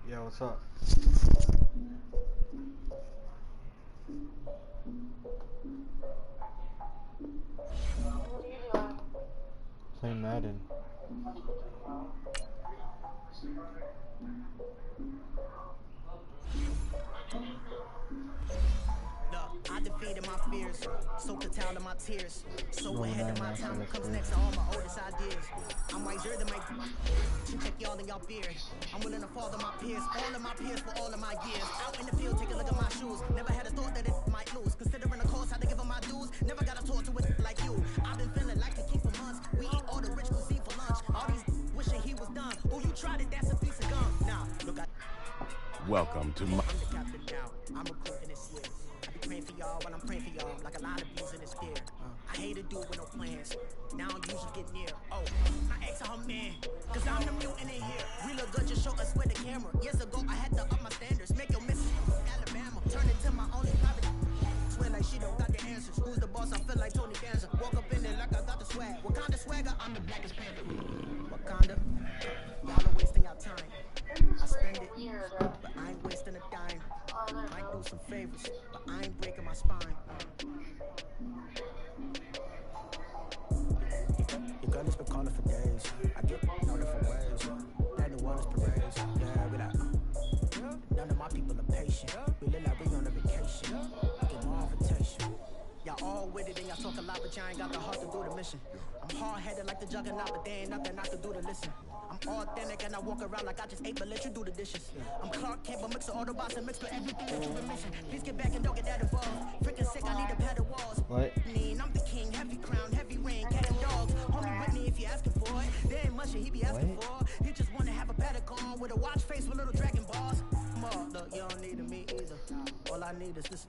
Yo, what's up? Playing Madden. I defeated my fears, soaked the towel of my tears. So ahead of my time, what comes next to all my oldest ideas. I'm wiser than my check y'all and y'all fears. I'm willing to fall to my peers, all of my peers for all of my years. Out in the field, take a look at my shoes. Never had a thought that it might lose. Considering the cost, how to give them my dues. Never got a talk to it like you. I've been feeling like a king for months. We eat all the rich cuisine for lunch. All these wishing he was done. Oh, you tried it, that's a piece of gum. Now, look at. Welcome to my. I'm the captain now. I'm recruiting this year. Praying for y'all while I'm praying for y'all, like a lot of bees in this fear. I hate to do it with no plans. Now I usually get near. Oh, I asked her man, cause I'm the mutant in here. We look good, just show us where the camera. Years ago, I had to up my standards. Make your missus Alabama. Turn it to my only private. Swear like she don't got the answers. Who's the boss? I feel like Tony Danza. Walk up in there like I got the swag. What kind of swagger? I'm the blackest panther. Wakanda. Y'all are wasting our time. I spend it, but I ain't wasting a dime. Might do some favors, but I ain't breaking my spine. Your girl has been calling for days. I get no different ways. That New Orleans parades. Yeah, we like, none of my people are patient. We look like we on a vacation. Get more invitation. Y'all all with it and y'all talk a lot, but y'all ain't got the heart to do the mission. I'm hard-headed like the juggernaut, but there ain't nothing I can do to listen. I'm authentic and I walk around like I just ate, but let you do the dishes. I'm Clark Kent, but mix the Autobots and mix with everything that you've been missing. Please get back and don't get that involved. Freaking sick, I need a pad of walls. What? I'm the king, heavy crown, heavy rain, cat and dogs. Homie with me if you asking for it. There ain't much that he be asking for. He just wanna have a paddock on with a watch face with little dragon balls. Look, you don't need me either. All I need is this.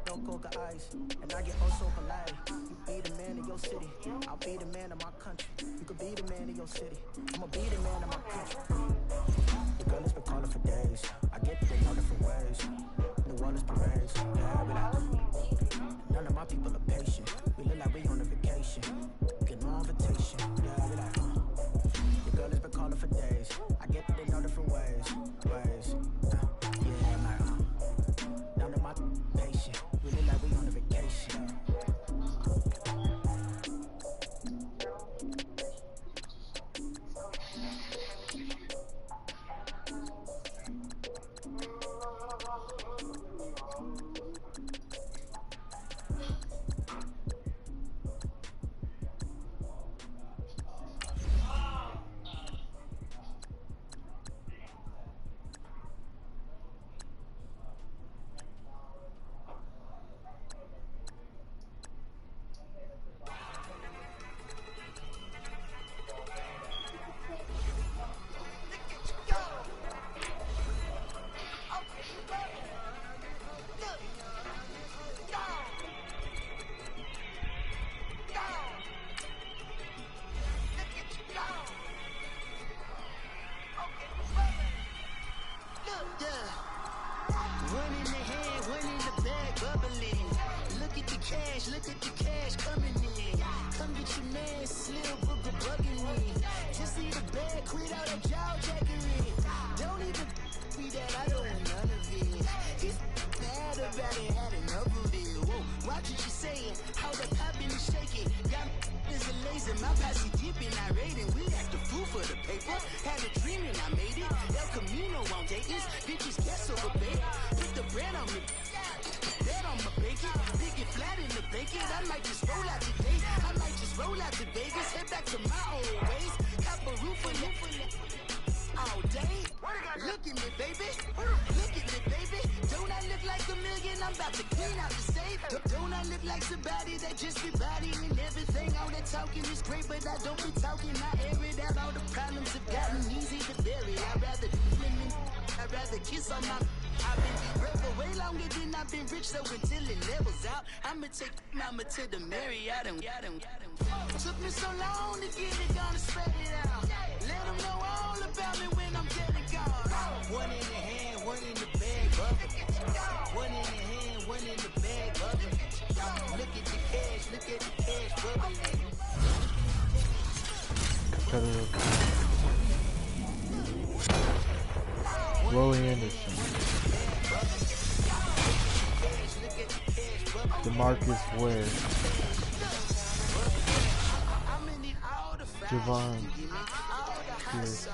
No coca ice, and I get oh so polite. You be the man of your city, I'll be the man of my country. You could be the man of your city, I'ma be the man of my country. The girl has been calling for days. I get it in all different ways. New Orleans parades, yeah, we like. None of my people are patient. We look like we on a vacation. Get no invitation, yeah, we like. The girl has been calling for days. I get it in all different ways. Yeah, I'm like, none of my patient. We look like we on a vacation. Look at the cash coming in. Come get your man, Slim Booker bugging me. Just see the bag, quit out that jaw jackery. Don't even be that, I don't want none of it. It's bad about it, had enough of it. Whoa, watch what you saying, how the poppin' is shaking. Got is a laser, my posse dipping, I raiding. We act the fool for the paper. Had a dream and I made it. El Camino on Dayton's, bitches guess over bait. Put the bread on me. Bet on my bacon, big it flat in the bacon. I might just roll out today. I roll out to Vegas, head back to my old ways. Have a roof for all day. Look at me, baby. Look at me, baby. Don't I look like a million? I'm about to clean out the safe. Don't I look like somebody that just be bodying everything? All that talking is great, but I don't be talking. I air it out. All the problems have gotten easy to bury. I'd rather kiss on my. I've been broke for way longer than I've been rich, so until it levels out, I'ma take mama to the Marriott and took me so long to get it, gonna spread it out. Let them know all about me when I'm dead and gone. One in the hand, one in the bag, bubba. One in the hand, one in the bag, bubba. Look at the cash, bubba. Rolling Anderson. DeMarcus Ware. Javon. Pierce.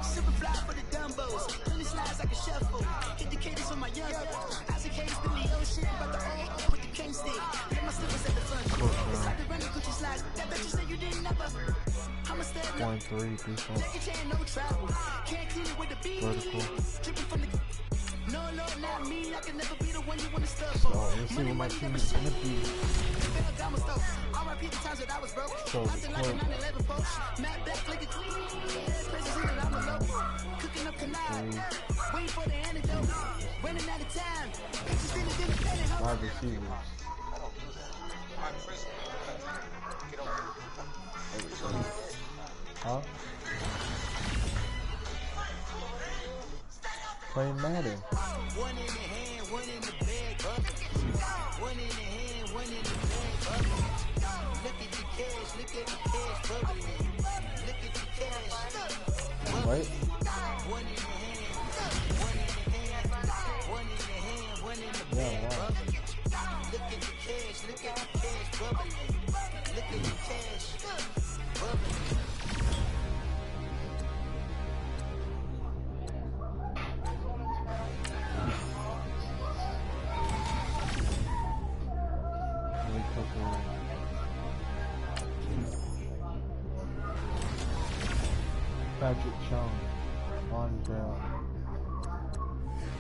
Super fly for the dumbos. Plenty slides like a shuffle. Hit the cadence on my young. I see cadence in the ocean, but the old with the cane stick. Let my slippers at the front. It's like the running Gucci slides. That bet you said you didn't never. I'm a step. 1-3 defense. Jackie Chan, no travel. Can't clean it with the beat. Vertical. Dripping from the. No, Lord, not me. I can never be the one you want to stuff So for. let's see what my team is gonna be. R.I.P. the times that I was broke. So Acting like a 9/11 post. Matt back like a president, I'm a low. Cooking up tonight. Waiting for the antidote. Running out of time. Pictures in the independent. Wide receivers. Huh? Playing Madden. One in the hand, one in the bag, one in the hand, one in the bag, look at the cash, look at the cash, look at the cash. Wait. One in the hand, one in the hand, one in the hand, one in the bag. Wow. Look at the cash, look at the cash, look at the cash. Patrick Chung on ground.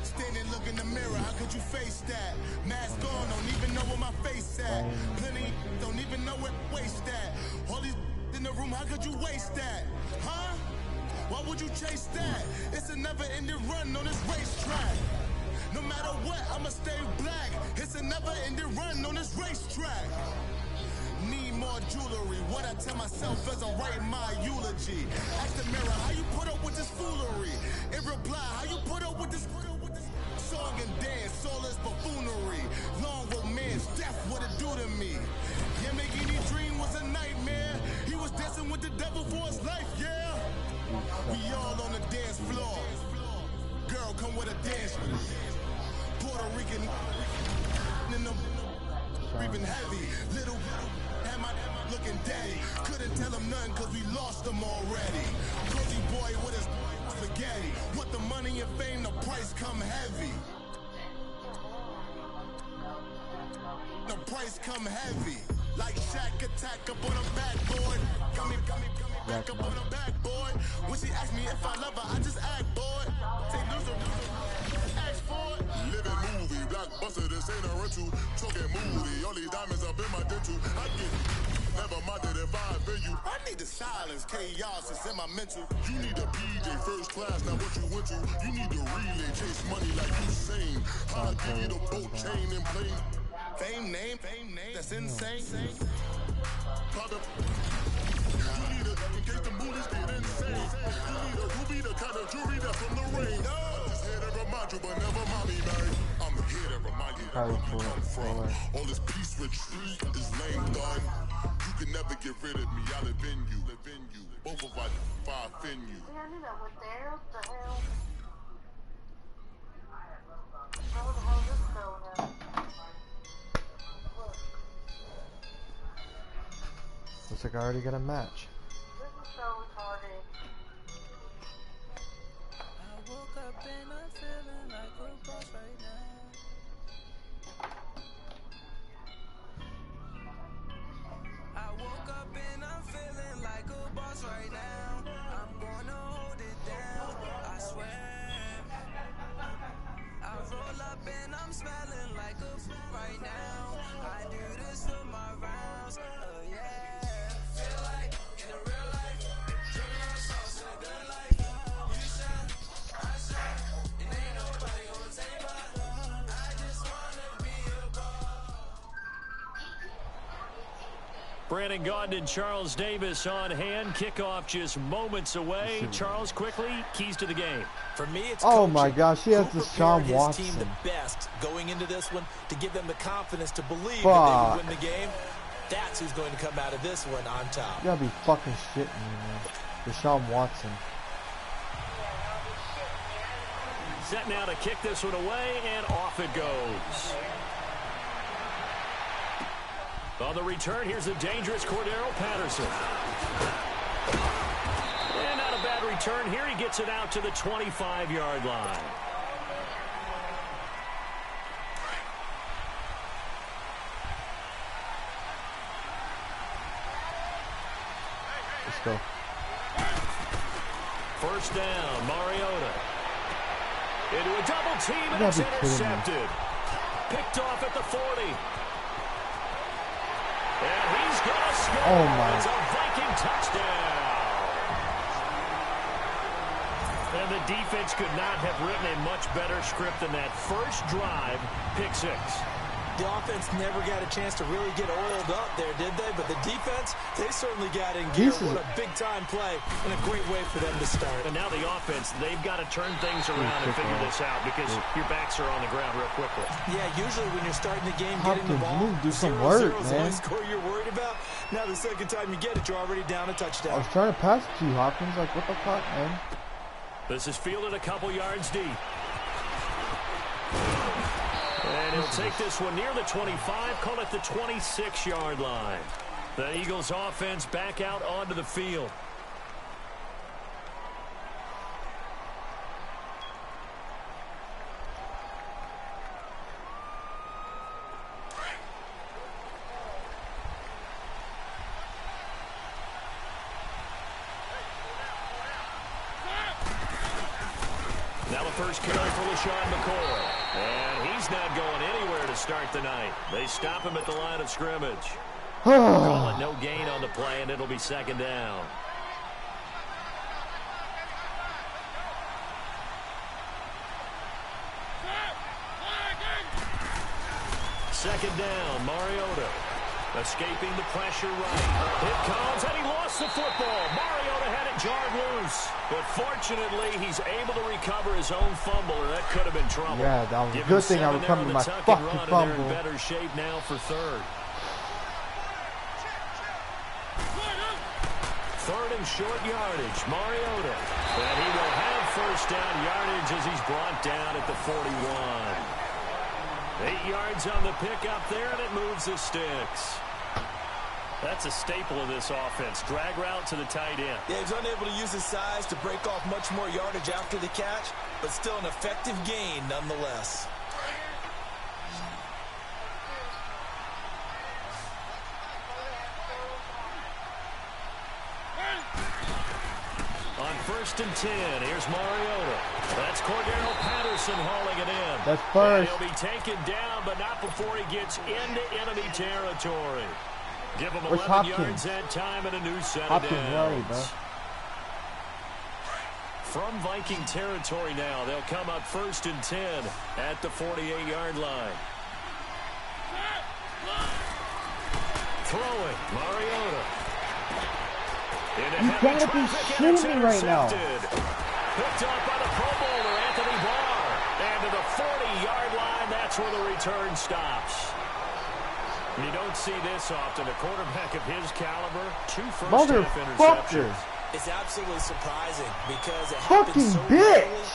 Standing, look in the mirror, how could you face that? Mask on, don't even know where my face at. Plenty, don't even know where waste at. All these in the room, how could you waste that? Huh? Why would you chase that? It's a never-ending run on this racetrack. No matter what, I'ma stay black. It's a never-ending run on this racetrack. Need more jewelry. What I tell myself as I write my eulogy. Ask the mirror, how you put up with this foolery? In reply, how you put up with this song and dance, soulless buffoonery. Long romance, death, what it do to me? Yamagini dream was a nightmare. He was dancing with the devil for his life, yeah. We all on the dance floor. Girl, come with a dance. Puerto Rican in the breathing heavy. Little am I looking daddy. Couldn't tell him nothing cause we lost him already. Cozy boy with his spaghetti. What the money and fame, the price come heavy. The price come heavy. Like Shaq attack up on a backboard. Come back up on a backboard. When she asked me if I love her, I just act bored. Take loose ask for it. Living movie, blockbuster, this ain't a rental. Talking moody, all these diamonds up in my dental. I get never minded if I offend you. I need the silence, chaos is in my mental. You need a PJ first class, not what you went to. You need to relay, chase money like you sing. How I give you the boat chain and plane. Fame name, that's insane. Father, you need a, in case the movies get insane. You need a ruby, the kind of jewelry that's from the rain. I'm just here to remind you, but never mind me, man. I'm here to remind you where you come from. All this peace retreat is lame done. You can never get rid of me, I live in you. Both of us, if I offend you. Yeah, I knew that. What the hell? How the hell is this going now? Looks like I already got a match. This is so retarded. I woke up in a feeling And I'm smelling like a right now. I do this for my rounds. Yeah. Feel like in the real life, drinking on sauce in a good life. You shine, I shine, and ain't nobody gonna take mine. I just wanna be a ball. Brandon Gaudin and Charles Davis on hand. Kickoff just moments away. Charles, quickly, keys to the game. For me, it's Oh coaching. my gosh, he has Who Deshaun prepared his team Watson. the best going into this one to give them the confidence to believe that Fuck. they would win the game. That's who's going to come out of this one on top. You gotta be fucking shitting me, man. Deshaun Watson. Set now to kick this one away, and off it goes. On the return, here's the dangerous Cordero Patterson. And not a bad return here. He gets it out to the 25-yard line. Let's go. First down, Mariota. Into a double team, and You it's gotta be kidding me. intercepted. Picked off at the 40. And he's going to score. Oh, my. It's a Viking touchdown. And the defense could not have written a much better script than that. First drive, pick six. The offense never got a chance to really get oiled up there, did they? But the defense, they certainly got in gear. What a big-time play and a great way for them to start. And now the offense, they've got to turn things around and figure this out because your backs are on the ground real quickly. Yeah, usually when you're starting the game, Hopkins, getting the ball, you need to do some 0-0 work, is the only man. score you're worried about. Now the second time you get it, you're already down a touchdown. I was trying to pass it to you, Hopkins. Like, what the fuck, man? This is fielded a couple yards deep. And he'll take this one near the 25, call it the 26-yard line. The Eagles offense back out onto the field. Now the first carry for LaShawn McCoy. And he's not going anywhere to start the night. They stop him at the line of scrimmage. Call it no gain on the play, and it'll be second down. Second down, Mariota. Escaping the pressure right. It comes, and he lost the football. Mariota had it jarred loose. But fortunately, he's able to recover his own fumble, or that could have been trouble. Yeah, that was a Give good him thing I 7 there recovered on the my tuck and fucking run, and fumble. they're in better shape now for third. Third and short yardage, Mariota. And he will have first down yardage as he's brought down at the 41. 8 yards on the pickup there, and it moves the sticks. That's a staple of this offense. Drag route to the tight end. Yeah, he's unable to use his size to break off much more yardage after the catch, but still an effective gain nonetheless. On first and 10, here's Mariota. That's Cordero Patterson hauling it in. That's first. And he'll be taken down, but not before he gets into enemy territory. Give him 11 yards that time and a new set of downs. From Viking territory now, they'll come up first and 10 at the 48-yard line. Throwing, Mariota. You gotta be shitting me right now. Picked up by the Pro Bowler, Anthony Barr. And to the 40-yard line, that's where the return stops. You don't see this often. A quarterback of his caliber, 2 first-half interceptions. It's absolutely surprising because it Fucking happens so bitch. early.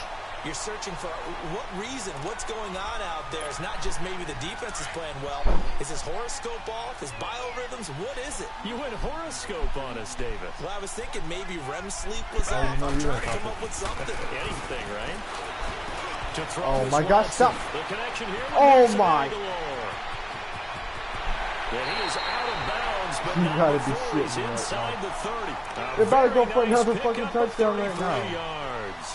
You're searching for what reason, what's going on out there. It's not just maybe the defense is playing well. Is his horoscope off? His biorhythms? What is it? You went horoscope on us, David. Well, I was thinking maybe REM sleep was off. I'm trying to come up with something. Anything, right? To throw Oh my God, stop. The connection here. Oh my. And he is out of bounds, but You not gotta be before he's shitting me right inside now. the 30. They're about to go for Very nice another fucking pickup of touchdown right 33 now. yards.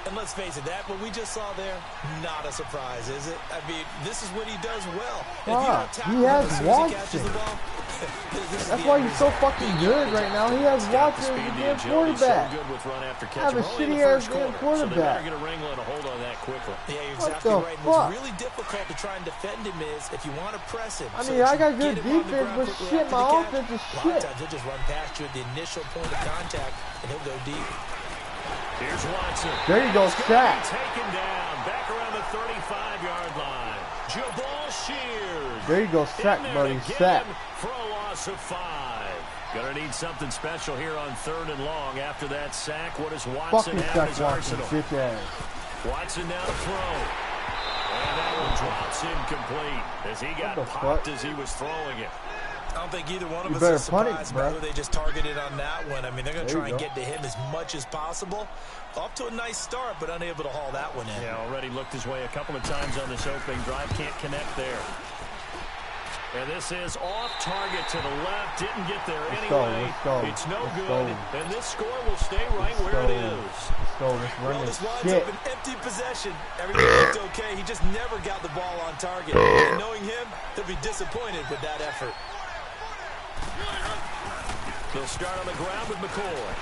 And let's face it, that what we just saw there, not a surprise, is it? I mean, this is what he does well. He has Watson. That's why he's so fucking good right now. He has Watson as a damn quarterback. Have a shitty ass damn quarterback. Get a wrangle and a hold on that quickly. Yeah, you're exactly right. And what's really difficult to try and defend him is if you want to press him. I mean, I got good defense, but shit, my offense is shit. A lot of times he'll just run past you at the initial point of contact, and he'll go deep. Here's Watson. There you go, sack. Taken down, back around the 35-yard line. Jabal Shears. There you go, sack, buddy, sack. For a loss of 5. Gonna need something special here on 3rd and long. After that sack, what does Watson have in his arsenal? Watson now to throw. And that one drops incomplete as he got popped as he was throwing it. I don't think either one of us is surprised about who they just targeted on that one. I mean, they're going to try and get to him as much as possible. Off to a nice start, but unable to haul that one in. Yeah, already looked his way a couple of times on this opening drive. Can't connect there. And this is off target to the left. Didn't get there anyway. It's no good. And this score will stay right where it is. Well, this winds up an empty possession. Everything looked okay. He just never got the ball on target. And knowing him, he'll be disappointed with that effort. He'll start on the ground with McCoy.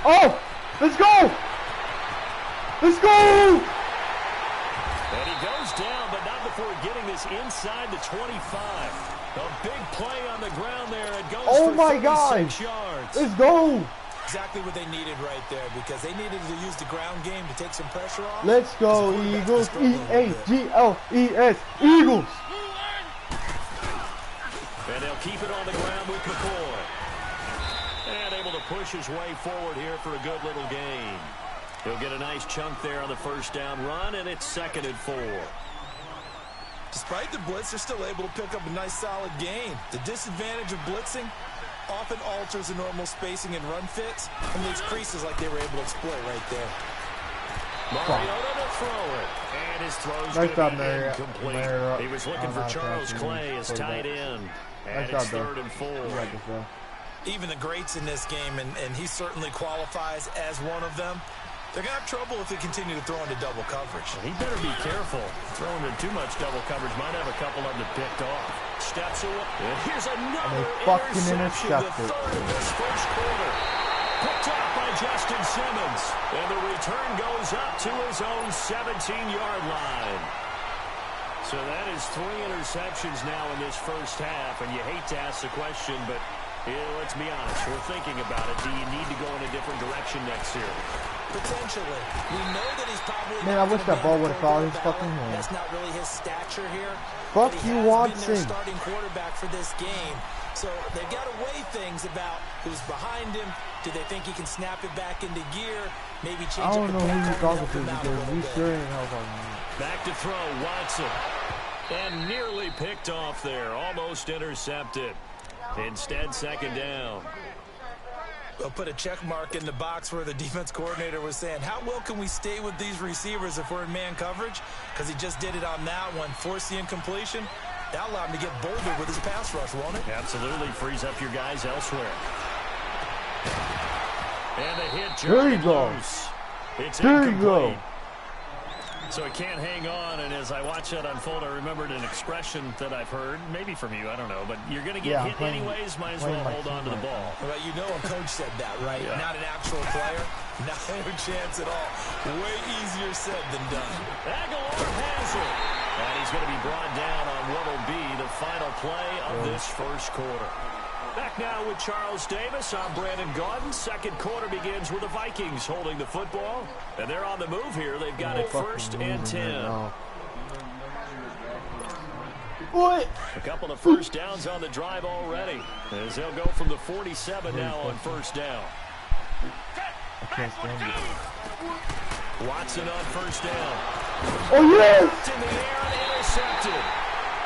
Oh! Let's go! Let's go! And he goes down, but not before getting this inside the 25. A big play on the ground there. It goes for 36 yards. Let's go! Exactly what they needed right there, because they needed to use the ground game to take some pressure off. Let's go, Eagles. E-A-G-L-E-S. Eagles! And they'll keep it on the ground with McCoy. And able to push his way forward here for a good little gain. He'll get a nice chunk there on the first down run, and it's 2nd and 4. Despite the blitz, they're still able to pick up a nice solid gain. The disadvantage of blitzing often alters the normal spacing and run fits and leaves creases like they were able to exploit right there. Mariota to throw it. And his throw's going to be incomplete. He was looking for Charles Clay as tight end. And it's 3rd and 4. Even the greats in this game, and he certainly qualifies as one of them, they're going to have trouble if they continue to throw into double coverage. He better be careful. Throwing into too much double coverage might have a couple of them picked off. Steps away. And here's another interception. The 3rd of this first quarter. Picked off by Justin Simmons. And the return goes up to his own 17-yard line. So that is 3 interceptions now in this first half. And you hate to ask the question, but let's be honest. We're thinking about it. Do you need to go in a different direction next year? Potentially. We know that he's probably... Man, I wish that ball would have fouled his fucking hand. That's not really his stature here. Fuck you, Watson. Been their starting quarterback for this game. So they've got to weigh things about who's behind him. Do they think he can snap it back into gear? Maybe change I don't know who you're talking to because we sure ain't helping. Back to throw, Watson. And nearly picked off there. Almost intercepted. Instead, 2nd down. They'll put a check mark in the box where the defense coordinator was saying, how well can we stay with these receivers if we're in man coverage? Because he just did it on that one, forced the incompletion. That allowed him to get bolder with his pass rush, won't it? Absolutely. Frees up your guys elsewhere. And the hit. There you go. It's there you go. So it can't hang on, and as I watch that unfold, I remembered an expression that I've heard, maybe from you, I don't know, but you're going to get hit anyways, might as well hold on to the ball. Well, you know a coach said that, right? Yeah. Not an actual player. Not a chance at all. Way easier said than done. Aguilar has it. And he's going to be brought down on what will be the final play of this first quarter. Back now with Charles Davis. I'm Brandon Gaudin. 2nd quarter begins with the Vikings holding the football. And they're on the move here. They've got it 1st and 10. What? A couple of first downs on the drive already. As they'll go from the 47 now on 1st down. I can't stand it. Watson on 1st down. Oh, yes! In the air and intercepted.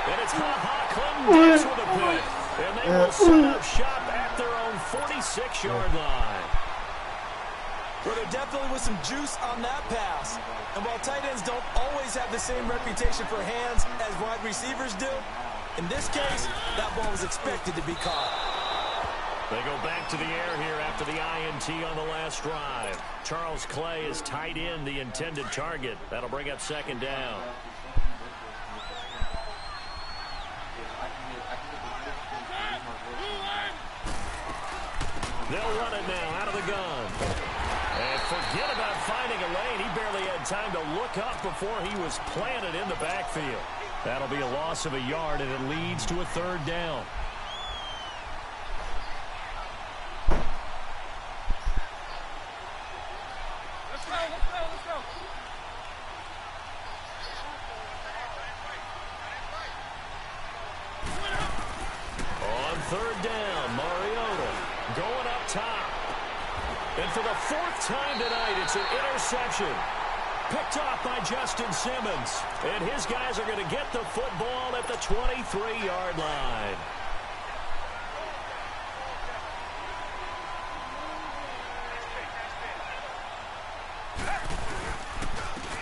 And it's Clinton Dix with a pick. And they will set up shop at their own 46-yard line. Well, there definitely was some juice on that pass. And while tight ends don't always have the same reputation for hands as wide receivers do, in this case, that ball was expected to be caught. They go back to the air here after the INT on the last drive. Charles Clay is tied in the intended target. That'll bring up second down. They'll run it now out of the gun. And forget about finding a lane. He barely had time to look up before he was planted in the backfield. That'll be a loss of a yard, and it leads to a third down. On third down, Mariota going up top. And for the fourth time tonight, it's an interception. Picked off by Justin Simmons. And his guys are going to get the football at the 23-yard line.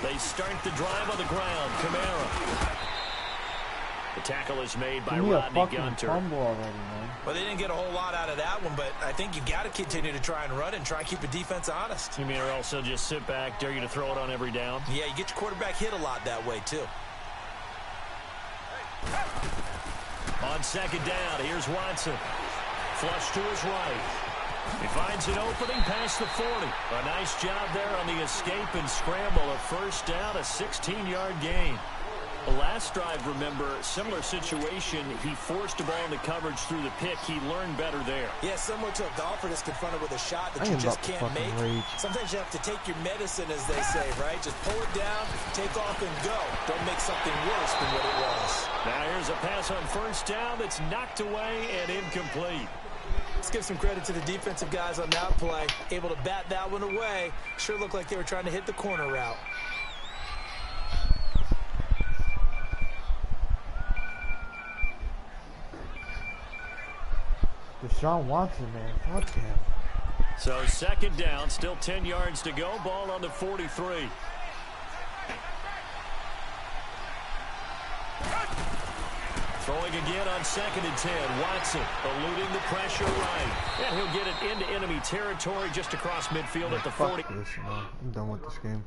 They start the drive on the ground. Kamara. The tackle is made by Rodney Gunter. Well, they didn't get a whole lot out of that one, but I think you got to continue to try and run and try and keep the defense honest. You mean or else they'll just sit back, dare you to throw it on every down? Yeah, you get your quarterback hit a lot that way, too. On second down, here's Watson. Flush to his right. He finds an opening past the 40. A nice job there on the escape and scramble. A first down, a 16-yard gain. The last drive, remember, similar situation. He forced a ball into coverage through the pick. He learned better there. Yeah, similar to a golfer that's confronted with a shot that you just can't make. Sometimes you have to take your medicine, as they say, right? Just pull it down, take off, and go. Don't make something worse than what it was. Now here's a pass on first down that's knocked away and incomplete. Let's give some credit to the defensive guys on that play. Able to bat that one away. Sure looked like they were trying to hit the corner route. Deshaun Watson, man. Fuck him. So second down, still 10 yards to go. Ball on the 43. Throwing again on second and 10. Watson eluding the pressure right. And he'll get it into enemy territory just across midfield at the 40. Fuck this, man. I'm done with this game.